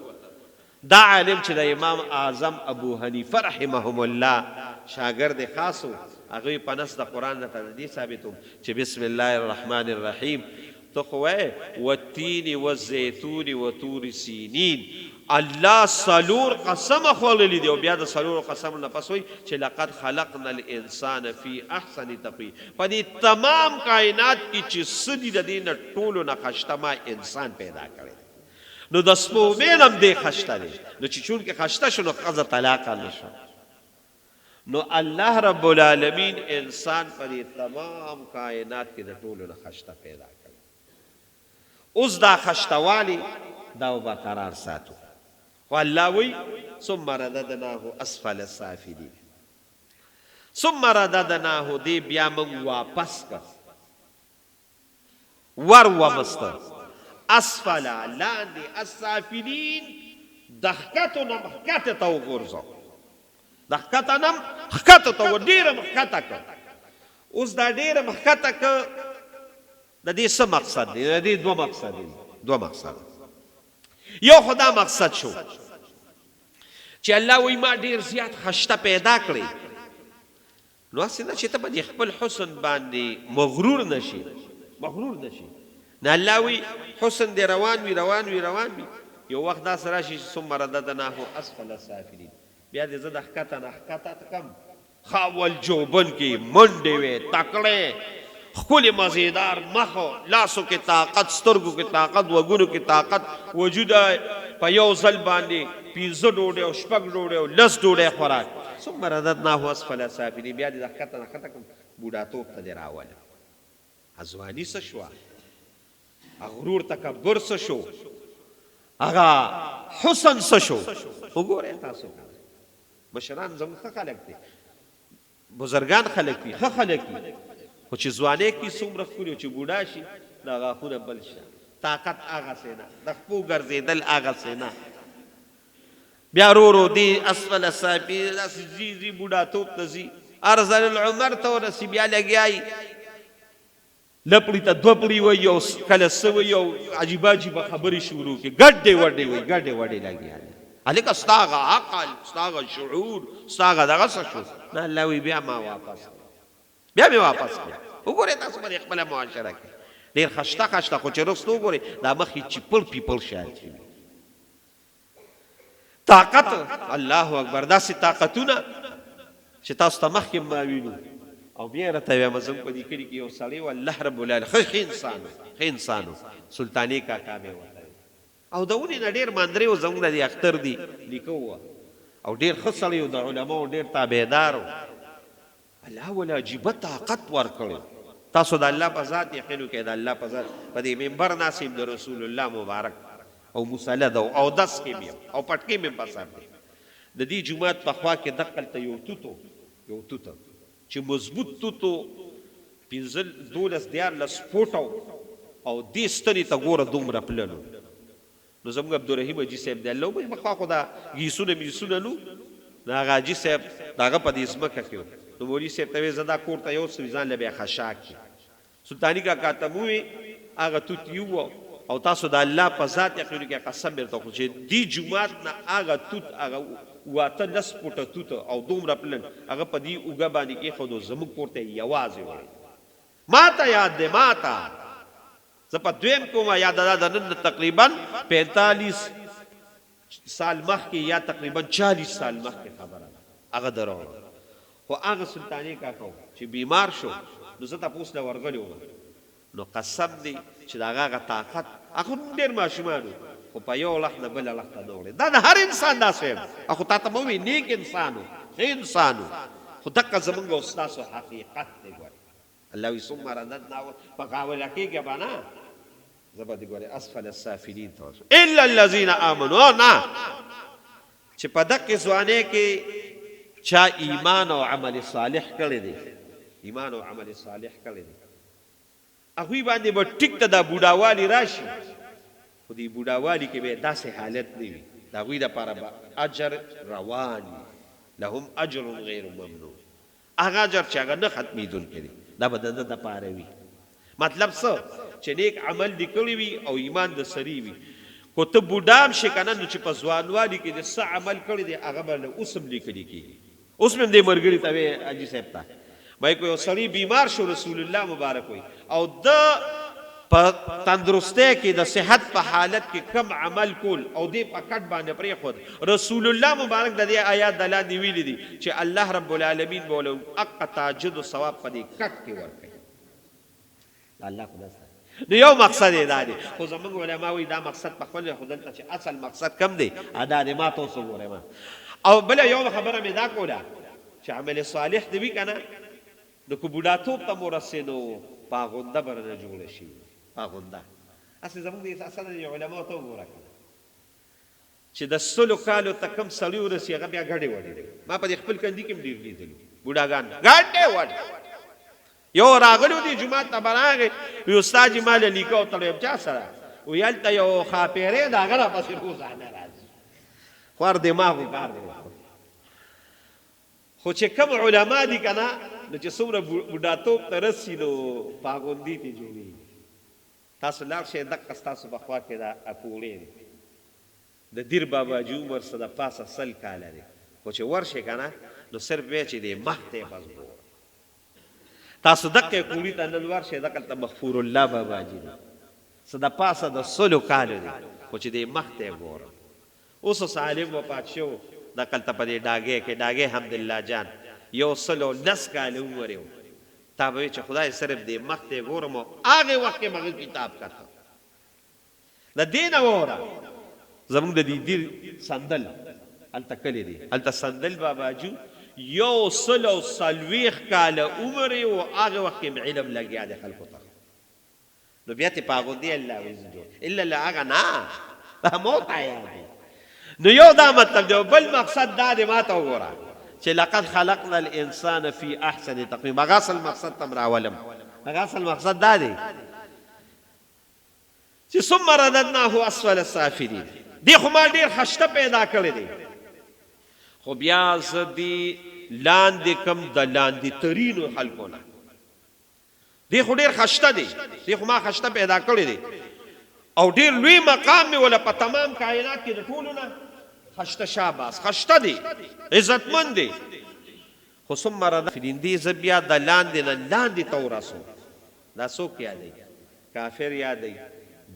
دا عالم چې د امام اعظم ابو حنیفه رحمهم الله شاګرد خاص و هغوی په نص د قرآن نه ته دې ثابتوم چې بسم الله الرحمن الرحیم ته خو وایې والتین والزیتون وطور سینین الله څلور قسمه خوړلي دي او بیا د څلورو قسمو نه پس وایي چې لقد خلقنا الانسان فی احسن تقویم په دې تمام کائنات کې چې څه دي د دې نه ټولو نه خشته ما انسان پیدا کړی نو د سپوږمۍ نه هم دې خشته دی نو چې چونکې خشته شو نو ښځه طلاقه نه شو نو الله رب العالمین انسان په دې تمام کائنات کې د ټولو نه خشته پیدا کړی اوس دا خشتوالی دا برقرار ساتو خو الله وی ثم رددناه اسفل السافلین ثم رددناه دی بیا موږ واپس کړ ور ومسته اسفل لاندې السافلین د ښکتو نه مښکته ته وغورځو د ښکته نه ښکته ته ډېره مښکته کړ اوس دا ډېره مښکته کړ د دې څه مقصد دی د دې دوه مقصد یو خو دا مقصد شو چې الله وی ما ډېر زیات خشته پیدا کړی نو هسې نه چې ته به د خپل حسن باندې مغرور نشي نه الله وی حسن دی روان وي یو وخت داسې راشي ثم رددناه اسفل السافلین بیا دې زه د ښکته نه ښکته کم خاول جوبن کې منډې وې تکړې ښکلې مزیدار مخ لاسو کې طاقت سترګو کې طاقت وګونو کې طاقت وجود په یو ځل باندې 15 ډوډۍ او 6 ډوډۍ او 10 ډوډۍ خوراک ثم رددناه اسفل سافلین بیا دې د ښکته نه ښکته کم بوډاتوب ته دې راولم ځواني څه شوه غرور تکبر څه شو هغه حسن څه شو وګورئ تاسو مشران زموږ ښه خلک دي بزرګان خلک دي ښه خلک دي خو چې ځوانۍ کې څومره ښکلي چې بوډا شي د غاښونه بل شه طاقت هغسې نه د خپو ګرځېدل هغسې نه بیا ورو دی اسفل سافلین داسې ځي ځي بوډاتوب ته ځي ارذل العمر ته ورسي بیا لګیایي لپړي ته دوه پړي وایي او کله څه وایي او عجیبه عجیبه خبرې شروع کړي ګډې وډې وایي ګډې وډې لګیالې هلکه ستا هغه عقل ستا هغه شعور ستا هغه دغه څه شو نه الله وایي بیا ما واپس بیا مې واپس کړه وګورئ تاسو باندې خپله معاشره کې ډېر خشته خشته خو چې رستو وګورئ دا مخ یې چیپل پیپل شاید طاقت الله اکبر داسې طاقتونه چې تاسو ته مخکې ما وینو او بیا راته وایم زموږ په دې کلي کې یو سړی و الله رب العالمین ښه انسان و سلطاني کاکا مې ورته او د ونې نه ډېر ماندرې و زموږ د دې اختر دی لیکه وه او ډېر ښه سړی و د علماو ډېر تابعدار و الله ول عجیبه طاقت ورکړی تاسو د الله په ذات یقین وکړئ د الله په ذات په دې منبر ناست یم د رسول الله مبارک او مسلد او اودس کې مې او پټکې مې په سر دی د دې جومات په خوا کې دقلته یو توته چې مضبوط توتو 15-14 فوټو او دې ستنې ته ګوره دومره پلنو نو زموږ عبدالرحیم حاجي صاحب دی الله وبخښي پخوا خو دا ګیسونه میسونه نو د هغه حاجي صاحب د هغه په دې ځمکه کې نو مولوي صاحب ته ویې زه دا کور ته یوسم ځان له بیا خشاک کړي سلطاني کاکا ته مو وې هغه توت یو او تاسو د الله په ذات یقین کې قسم درته وکړو چې دې جومات نه هغه توت هغه واته 10 فوټه توت او دومره پلن هغه په دې اوږه باندې کېښودو زموږ کور ته یوازې وړی ما ته یاد دی ما ته زه په دویم کومه یاد ده د نن تقریبا 45 سال مخکې یا تقریبا 40 سال مخکې خبره ده هغه دروغ خو هغه سلطاني کاکا چې بیمار شو نو زه تپوس له ورغلی وم نو قسم دی چې د هغه طاقت هغه ډېر ماشومان خو په یو لخت نه بله لخت ته نه وړې دا د هر انسان داسې یم خو تا ته به ووایي نیک انسان و ښه انسان و خو دقه زمونږ او ستاسو حقیقت دی ګورې الله وایي ثم رددناه په قاوله کېږه به نه زه به دې ګورې اسفل السافلین ته ورسم الا الذین آمنوا نه چې په دقې ځوانۍ کې چا ایمان او عمل صالح کړی دی ایمان او عمل صالح کړی دی هغوی باندې به ټیک ته دا بوډاوالي راشي خو دې بوډاوالي کې به داسې حالت نه وي د هغوی دپاره به اجر روان وي لهم اجر غیر ممنون هغه اجر چې هغه نه ختمېدونکی دی دا به د ده دپاره وي مطلب څه چې نیک عمل دې کړی وي او ایمان د سری وي خو ته بوډا هم شې که نه نو چې په ځوانوالي کې دې څه عمل کړی دی هغه به اوس هم لیکلي کېږي اوس مې هم دې ملګري ته وې حاجي صاحب ته مای کو یو سړی بیمار شو رسول الله مبارک وي او د په تندرستی کې د صحت په حالت کې کم عمل کول او دې په کټ باندې پرېښود رسول الله مبارک د دې آیات د لاندې ویلي دي چې الله رب العالمین به له حق تاجد و ثواب په دې کټ کې ورکوي الله خدا سره نو یو مقصد یې دا دی خو زموږ علما وایي دا مقصد په خپل خو دلته چې اصل مقصد کم دی دا دی ما تاسو ګورئ ما او بله یو خبره مې دا کوله چې عمل صالح دی وي که نه نو که بوډاتوب ته مو رسېدو پاغونده به نه جوړه شي پاغونده هسې زموږ د اصل علماو ته وګوره چې د 100 کالو ته کم سړي ورسي هغه بیا ګډې وډې دی ما په دې خپل کندي کې هم ډېر لیدلي بوډاګان ګډې وډې یو راغلی و دې جومات ته به راغی وي استاد جي ما له لیکه وتړی چا سره وي هلته یو خاپیری د هغه راپسې روزانه راځي خوار دماغو کار دی خو چې کم علما دي که نه نو چې څومره بوډاتوب ته رسي نو پاغوندي ترې جوړېږي تاسو لاړ شئ دقه ستاسو په خوا کې دا اکوړې دی د دیر باباجي عمر څه د پاسه 100 کاله دی خو چې ورشئ که نه نو صرف بیا چې دی مخ ته یې بس ګوره تاسو دقه کوړي ته نن ورشئ دقلته مغفور الله باباجي دی څه د پاسه د 100 کالو دی خو چې دی مخ ته یې ګوره اوس اوس عالم وفات شو دا کلته په دې ډاګې کې ډاګې حمدالله جان یو سلو لس کاله عمر یو تا به چې خدای صرف دې مخ ته ګورم هغه وخت کې مغه کتاب کاته د دین اوره زموږ د دې سندل الته کلی دی الته سندل بابا جو یو سلو سلويخ کاله عمر او هغه وخت کې علم لګیا د خلکو ته نو بیا ته پاغو دی الله وزجو الا لا هغه نه موت آیا نو یو دا مطلب دی بل مقصد دا دی ما ته وګوره چې لقد خلقنا الانسان في احسن تقويم هغه اصل مقصد تم راولم هغه اصل مقصد دا دی چې ثم رددناه اسفل السافلين دی خو ما ډیر خشته پیدا کړی دی خو بیا زدي لاندې کم د لاندې ترینو خلقونه دی خو ډیر خشته دی دی خو ما خشته پیدا کړی دی او ډیر لوی مقام می ولا په تمام کائنات کې د ټولو نه خشته شاباس خشته دی عزتمند دی خو ثم رد فلندی زبیا د لاندې نه لاندې تورسو دا څوک یادی کافر یادی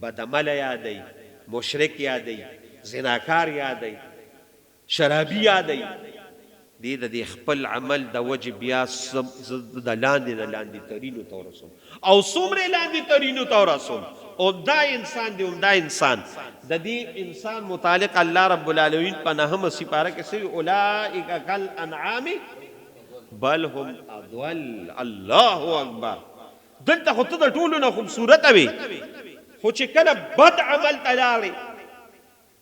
بدعمل یادی مشرک یادی زناکار یادی شرابی یادی دی د خپل عمل د وجه بیا د لاندې نه لاندې ترینو تورسو او څومره لاندې ترینو تورسو او دا انسان دی دا انسان د دې انسان متعلق الله رب العالمین په نهم سپاره کې سوی اولئک کالانعام بل هم اضل الله اکبر دلته خو ته د ټولو نه خوبصورت وي خو چې کله بد عمل تلاړي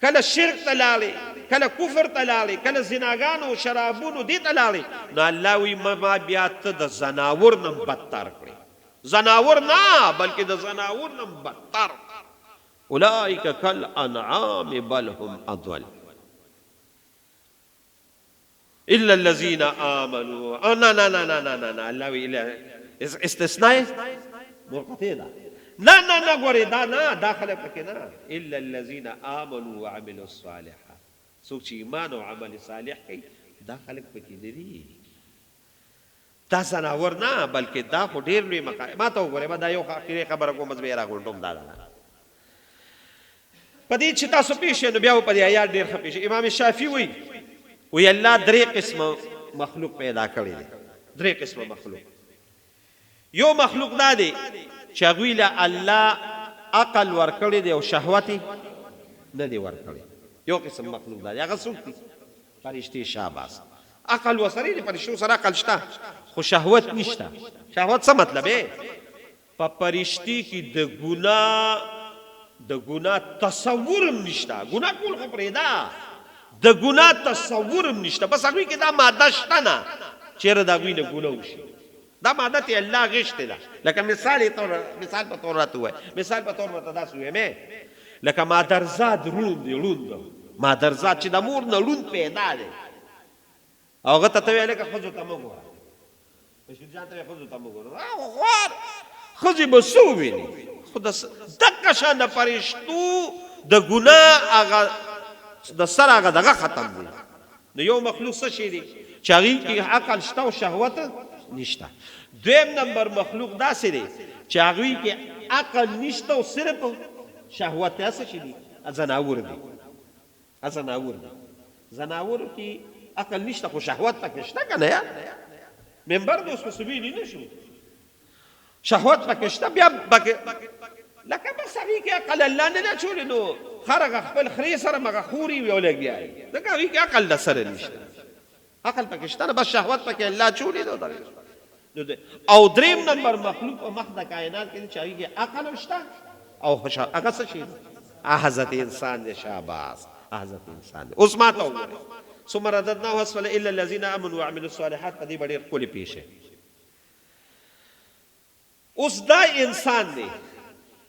کله شرک تلاړي کله کفر تلاړي کله زناګانو او شرابونو دي تلاړي نو الله وی ما بیا ته د زناور نه بدتر کړی زناور نه بلکې د زناور نه بدتر اولئک کالانعام بل هم اضل الا الذين امنوا نا نا نا نا نا نا الله وی استثناء منقطع ده لا نا نا غوري دا نه داخله پکې نه الا الذين امنوا وعملوا الصالحات څوک چې ایمان او عمل صالح کوي داخله پکې نه دي دا زناور نه بلکې دا خو ډیر لوی مقام ما ته وګوره ما دا یو اخیری خبره کوم زه را غونډم دا پدې چې تاسو پیښه نو بیا په دې آیات ډیر خپې امام شافعي وی الله درې قسم مخلوق پیدا کړی دي درې قسم مخلوق یو مخلوق دا دی چې هغوی له الله عقل ورکړی دی او شهوت نه دی ورکړی یو قسم مخلوق دا دی هغه څوک دي فرشتي شاباس عقل وسره دي فرشتو سره عقل شته خو شهوت نشته شهوت څه مطلب دی په فرشتي کې د ګناه تصور نشته ګناه کول خو پرېدا د ګناه تصور نشته بس هغوی کې دا ماده شته نه چیرې د هغوی نه ګناه وشي دا ماده ته الله غشته ده لکه مثال په تور راته وای مثال په تور راته داسې وایم لکه مادرزاد روند مادرزاد چې د مور نه روند پیدا دی او هغه ته ویل لکه ښځو ته مه ګوره بشیرجان ته ښځو ته مه ګوره غوار ښځې به څه وویني خو دغه شان د فرشتو د ګناه هغه د سر هغه دغه ختم دی نو یو مخلوق څه شی دی چې هغې کې عقل شته او شهوت نشته دویم نمبر مخلوق داسې دی چې هغوی کې عقل نشته او صرف شهوت څه شي دي زناور دي زناور کې عقل نشته خو شهوت پکې شته که نه یا منبر د اوس خو سویلی نه شو شهوت پکې شته بیا لکه بس هغې کې عقل الله نه ده چولې نو خر خپل خرې سره مغه خوري وي او لګیا یې ځکه هغې کې عقل د سره نشته عقل پکې شته نه بس شهوت پکې الله چولې ده او دریم نمبر مخلوق په مخ د کائنات کې چې هغې کې عقل هم شته او هغه څه شي حضرت انسان دی شاباس حضرت انسان دی اوس ما ته وګورئ ثم رددناه اسفل الا الذين امنوا وعملوا الصالحات په دې به ډېر ښکلې پیښې اوس دا انسان دی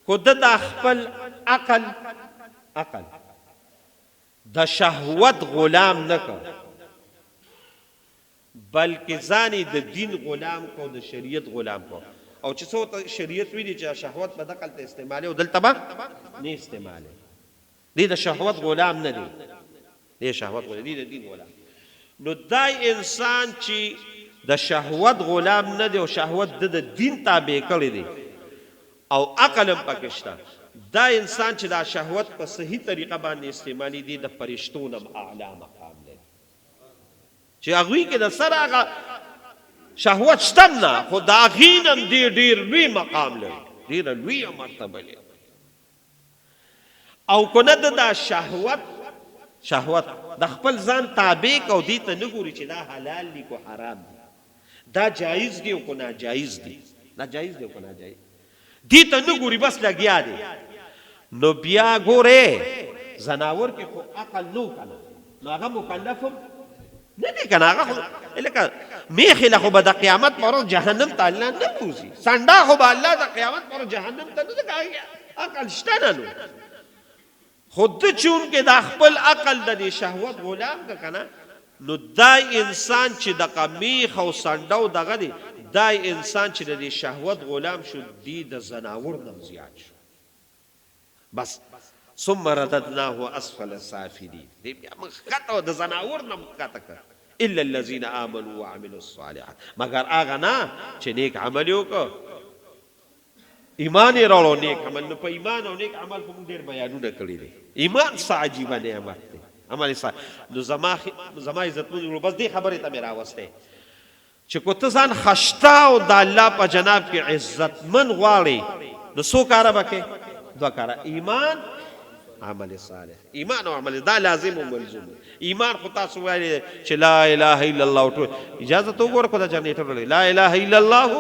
خو د خپل عقل د شهوت غلام نه کړ بلکې ځانې د دین غلام کو د شریعت غلام کو او چې څو شریعت ویلي چې شهوت به دقل ته استعمالي او دلته به نه استعمالي دی د شهوت غلام نه دی دی شهوت غلام دی د دین غلام نو دا انسان چې د شهوت غلام نه دی او شهوت د دین تابع کړی دی او عقل هم پکې شته دا انسان چې دا شهوت په صحیح طریقه باندې استعمالي دی د فرشتو نه اعلی مقام دی چې هغوی کې د سر هغه شهوت شته نه، خو د هغې نه هم ډېر لوی مقام لري، ډېره لویه مرتبه لري. او که نه د دا شهوت د خپل ځان تابع کو، دې ته نه ګوري چې دا حلال دي که حرام دي، دا جایز دی او که ناجایز دی، دا جایز دی او که ناجایز، دې ته نه ګوري، بس لګیا دی. نو بیا ګورې زناور کې خو عقل نو که نه، نو هغه مکلف هم نه دی که نه، هغه خو لکه میخې له خو به د قیامت په ورځ جهنم ته الله نه بوځي، سنډا خو به الله د قیامت په ورځ جهنم ته نه ده، عقل شته نه. نو خود چونکې د خپل عقل د دې شهوت غلام که که نه، نو دا انسان چې دغه میخ او سنډه دغه دی، دا انسان چې د دې شهوت غلام شو، دی د زناور نه زیات شو. بس ثم رددناه اسفل سافلین، دی بیا موږ ښکته د زناور نه ښکته کړ. الا الذین آمنوا وعملوا الصالحات، مگر هغه نه چې نیک عمل یې وکړ، ایمان یې راوړو، نیک عمل. نو په ایمان او نیک عمل خو موږ ډېر بیانونه کړي دي. ایمان څه عجیبه نعمت دی، عمل صالح. نو زما عزتمن ورو، بس دې خبرې ته مې راوستی چې که ته ځان خشته او د الله په جناب کې عزتمن غواړې، نو څو کاره به کې؟ دوه کاره، ایمان عمل صالح. ایمان او عمل دا لازم او ملزوم. ایمان خو تاسو وایي چې لا اله الا الله، ټول اجازه ته وګوره کو دا جنریټر لا اله الا الله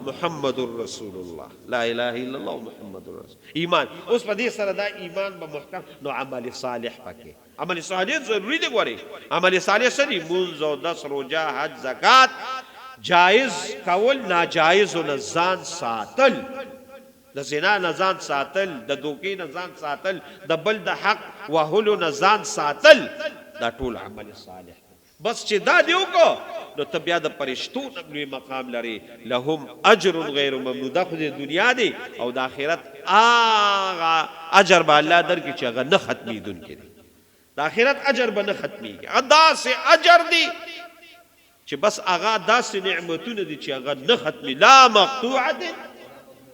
محمد رسول الله، لا اله الا الله محمد رسول. ایمان اوس په دې سره دا ایمان به محکم، نو عمل صالح پکې. عمل صالح ضروري دی. ګورئ عمل صالح څه دي؟ مونځ او دس، روژه، حج، زکات، جایز کول، ناجایز نه ځان ساتل، د زنا نه ځان ساتل، د دوکې نه ځان ساتل، د بل د حق وهلو نه ځان ساتل، دا ټول عمل صالح. بس چې دا دی وکړو، نو ته بیا د فرشتو نه لوی مقام لري. لهم اجر غیر ممنون، دا خو د دنیا دی، او د آخرت هغه اجر به الله درکړي چې هغه نه ختمېدونکی دی. د آخرت اجر به نه ختمېږي، هغه داسې اجر دی چې بس هغه داسې نعمتونه دي چې هغه نه ختمي، لا مقطوعه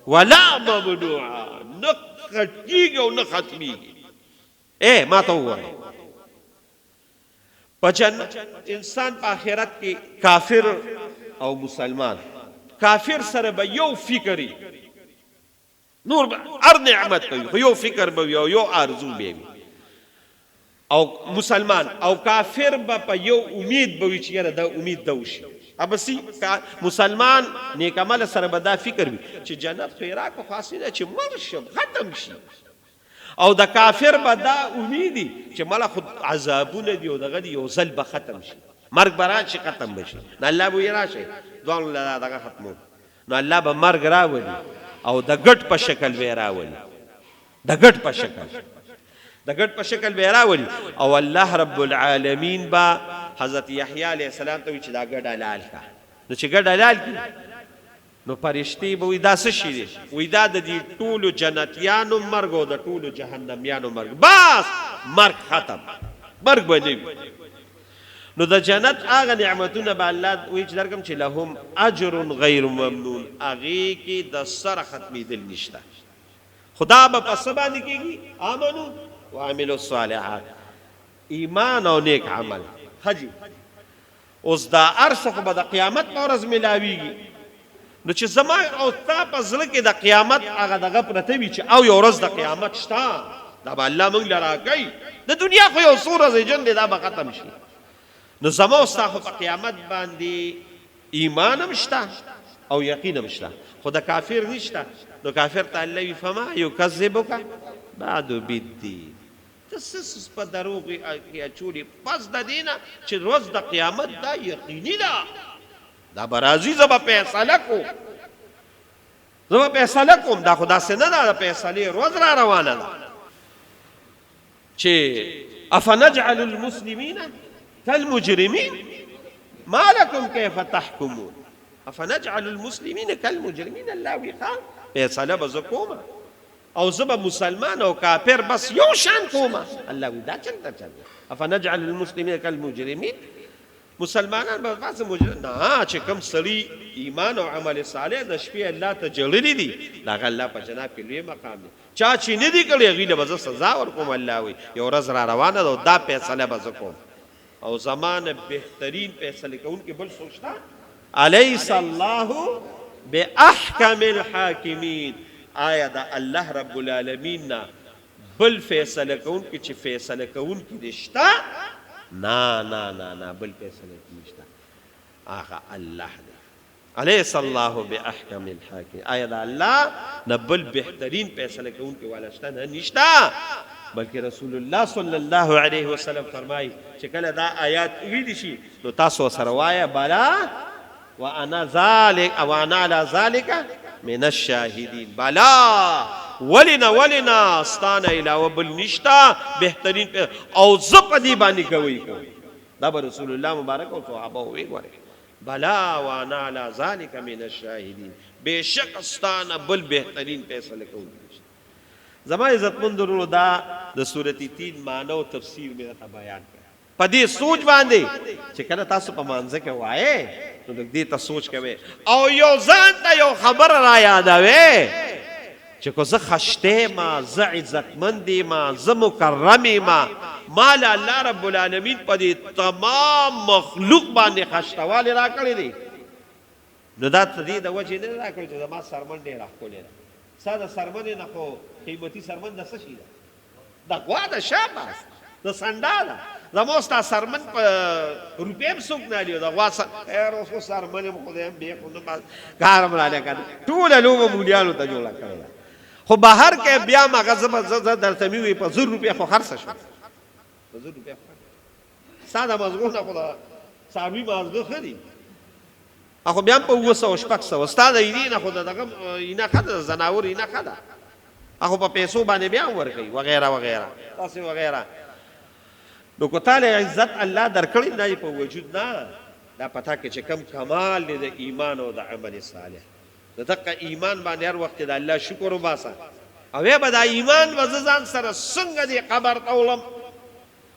ولا ممنوعه، نه کټېږي او نه ختمېږي. ما ته ووایه انسان په آخرت کې کافر او مسلمان، کافر سره به یو فکري، نور به هر نعمت کوي، خو یو فکر به وي او یو آرزو به وي. او مسلمان او کافر به په یو امید به وي چې یاره دا امید ده وشي. ابسي مسلمان نیک عمل سره به دا فکر وي چې جنت خو یې راکړه، خو هسې ده چې مړ شم ختم شي. او د کافر به دا امیدي چې مله خو عذابونه دي او دغه دي، یو ځل به ختم شي، مرګ به راشي ختم به شي. نو الله به وایي راشئ دواړو له دغه ختمو، نو الله به مرګ راولي او د ګټ په شکل به یې راولي، د ګټ په شکل، د ګټ په شکل به یې راولي. او الله رب العالمین به حضرت یحیی علیه السلام ته وایي چې دا ګډ حلال کړه. نو چې ګډ حلال کړي، نو فرشتې به وایي دا څه شي دی؟ وایي دا د دې ټولو جنتیانو مرګ او د ټولو جهنمیانو مرګ، بس مرګ ختم، مرګ به نه وي. نو د جنت هغه نعمتونه به الله وایي چې درکړم چې لهم اجر غیر ممنون، هغې کې د سره ختمېدل نشته. خدا به په څه باندې کېږي؟ آمنو وعملوا الصالحات، ایمان او نیک عمل. حجي اوس دا هر څه خو به د قیامت په ورځ میلاویږي. نو چې زما او تا په زړه کې د قیامت هغه دغه پرته وي چې او یو ورځ د قیامت شته، دا به الله موږ له راکوي. د دنیا خو یو څو ورځې ژوند دی، دا به ختم شي. نو زما او ستا خو په قیامت باندې ایمان هم شته او یقین هم شته، خو د کافر نشته. نو کافر ته الله وي فما یکذبک بعد بالدین، ته څه په دروغ کې اچولي پس د دې نه چې ورځ د قیامت دا یقیني ده، دا به راځي، زه به فیصله کوم، زه به فیصله کوم. دا خو داسې نه ده، د فیصلې ورځ را روانه ده چې افنجعل المسلمین کالمجرمین ما لکم کیف تحکمون. افنجعل المسلمین کالمجرمین، الله وی ښه فیصله به زه کومه او زه به مسلمان او کافر بس یو شان کومه. الله وی دا چلته چل افنجعل المسلمین کالمجرمین، مسلمانان به بعض مجرم نه، چې کوم سړي ایمان او عمل صالح د شپې الله ته جړلي دي، د هغه الله په جناب کې لوی مقام دی. چا چې نه دي کړي هغوی له به زه سزا ورکوم. الله وایي یو ورځ را روانه ده او دا فیصله به زه کوم او زمانه بهترین فیصله کوونکی بل څوک شته؟ الیس الله باحکم الحاکمین. آیا د الله رب العالمین نه بل فیصله کوونکی چې فیصله کوونکی دی شته؟ نه نه نه نه، بل فیصله کوونکی نشته، هغه الله دی. الیس الله باحکم الحاکم. آیا د الله نه بل بهترین فیصله کوونکی والا شته؟ نه، نشته. بلکې رسول الله صلی الله علیه وسلم فرمایي چې کله دا آیات ویل شي نو تاسو سره وایه بلا وانا ذلك وانا على ذلك من الشاهدین. بلا ولنا ستانه علاوه بل نشتا بهترین او زپدی باندې کوي. دا به رسول الله مبارک او صحابه وی غوړي بلا وانا على ذلك من الشاهدین. بشک ستانه بل بهترین فیصله کوي. زما عزتمند ورونو دا د سورۃ تین معنی او تفسیر مې ته بیان کړ په دې سوچ باندې چې کله تاسو په مانځه کې وایې نو دې ته سوچ کوي او یو ځان ته یو خبر را یادوي چې کو زه خشته ما، زه عزتمند ما، زه مکرم ما، مال الله رب العالمین په دې تمام مخلوق باندې خشتوالی را کړی دی. نو دا دې د وجې نه را کړی چې زما سرمن ډېره ښکلې ده. ستا د سرمنې نه خو قیمتي سرمن د څه شي ده؟ د غوا د شاباس د سنډا ده. زما ستا سرمن په روپۍ هم څوک نه لیو، د غوا خیر اوس خو سرمن یم خدای هم بې خو نه کار هم رالی کنه ټوله لوبه مولیانو ته جوړه کړې ده. خو بهر کې بیا مغه زه درته مې وي په 1000 روپۍ خو خرڅه شوه، په 1000 روپۍ ستا د مازغو نه خو د څاروي مازغه ښه دي، خو بیا هم په 900 شپږ ستا د اینې نه خو د دغه اینه ښه ده، د زناور اینه ښه ده، خو په پیسو باندې بیا هم ورکوي وغیره وغیره داسې وغیره. نو که تاله عزت الله درکړی نه په وجود نه، دا پتا کې چې کم کمال دی د ایمان او د عمل صالح. د دغه ایمان باندې هر وخت د الله شکر وباسه او به دا ایمان به ځان سره څنګه دی قبر ته ولم،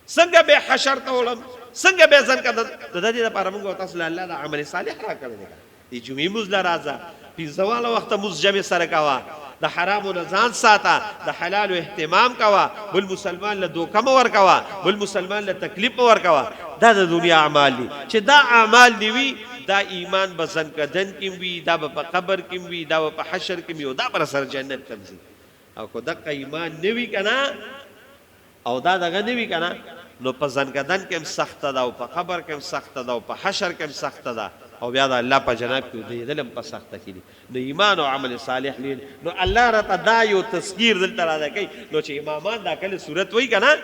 څنګه به حشر ته ولم، څنګه به ځان کده. د دې لپاره موږ تاسو له الله د عمل صالح را کړی دی. جمعې موږ لراځه پنځه واله وخت موږ جمع سره کوا، د حرامو نه ځان ساته، د حلالو اهتمام کوا، بل مسلمان له دوکه مه ورکوه، بل مسلمان له تکلیف مه ورکوه. دا د دنیا اعمال دي. چې دا اعمال دی وي دا ایمان به زنکدن کې وي، دا به په قبر کې وي، دا به په حشر کې وي او دا به سره جنت ته ځي. او که دغه ایمان نه وي که نه او دا دغه نه وي که نه نو په زنکدن کې هم سخته ده او په قبر کې هم سخته ده او په حشر کې هم سخته ده او بیا د الله په جناب کې ودرېدل هم په سخته کې دي. نو ایمان او عمل صالح لري. نو الله راته دا یو تذکیر دلته راده کوي. نو چې امامان دا کله صورت وایي که نه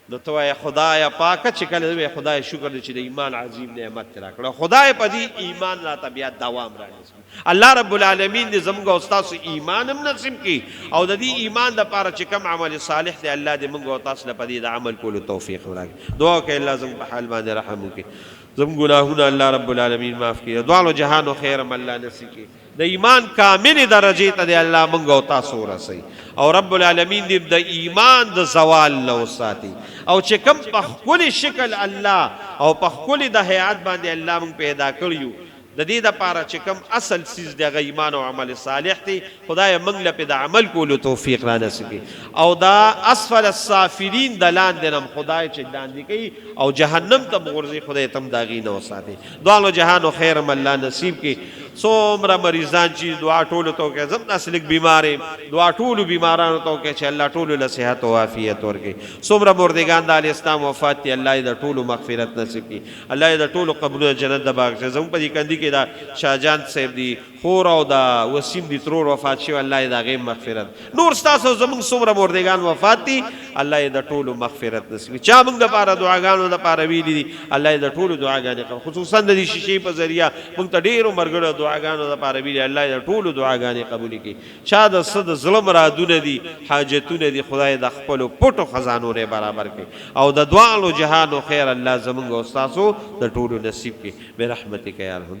نو ته وایې خدایه پاکه چې کله وایې خدای شکر دی چې د ایمان عظیم نعمت تې راکړه. خدای په دې ایمان راته بیا دوام رانصیب. الله رب العالمین دې زموږ او ستاسو ایمان هم نصیب کړي او د دې ایمان دپاره چې کوم عمل صالح دی الله دې موږ او تاسو له په دې د عمل کولو توفیق راکړي. دعا وکړئ الله زموږ په حال باندې رحم وکړي، زموږ ګناهونه الله رب العالمین معاف کړي، دواړو جهانو خیر هم الله نصیب کړي، د ایمان کامل درجې ته دی الله موږ او تاسو ورسوي او رب العالمین دې د ایمان د زوال نه وساتي او چې کوم په ښکلي شکل الله او په ښکلي د هیئت باندې الله موږ پیدا کړیو د دې دپاره چې کوم اصل څیز د هغه ایمان او عمل صالح دی خدای موږ له پې د عمل کولو توفیق را نصیب کړي او دا اسفل السافلین د لاندې نه خدای چې لاندې کوي او جهنم ته غورځي خدای ته هم د هغې نه وساتي. دواړو جهانو خیر هم الله نصیب کړي. څومره مریضان چې دعا ټولو ته وکړي، زم داسې لږ بیمار یم، دعا ټولو بیمارانو ته وکړي چې الله ټولو له صحت او عافیت ورکړي. څومره مردگان د اسلام وفات دي الله یې د ټولو مغفرت نصیب کړي، الله یې د ټولو قبرونه جنت د باغ کړي. زموږ په دې کندي کې دا شاهجان صاحب دي، خور او دا وسیم دي ترور وفات شوي، الله یې د هغې مغفرت. نور ستاسو زموږ څومره مردگان وفات دي الله یې د ټولو مغفرت نصیب کړي. چا موږ دپاره دعاګانو دپاره ویلي دي الله یې د ټولو دعاګانې قبول، خصوصا د دې شیشې په ذریعه موږ ته ډېرو ملګرو دعاګانو دپاره ویلي الله یې د ټولو دعاګانې قبولې کړي. چا د څه د زړه مرادونه دي حاجتونه دي خدای د خپلو پټو خزانو یې برابر کړي او د دواړو جهانو خیر الله زموږ او ستاسو د ټولو نصیب کړي برحمتک یا ارحم.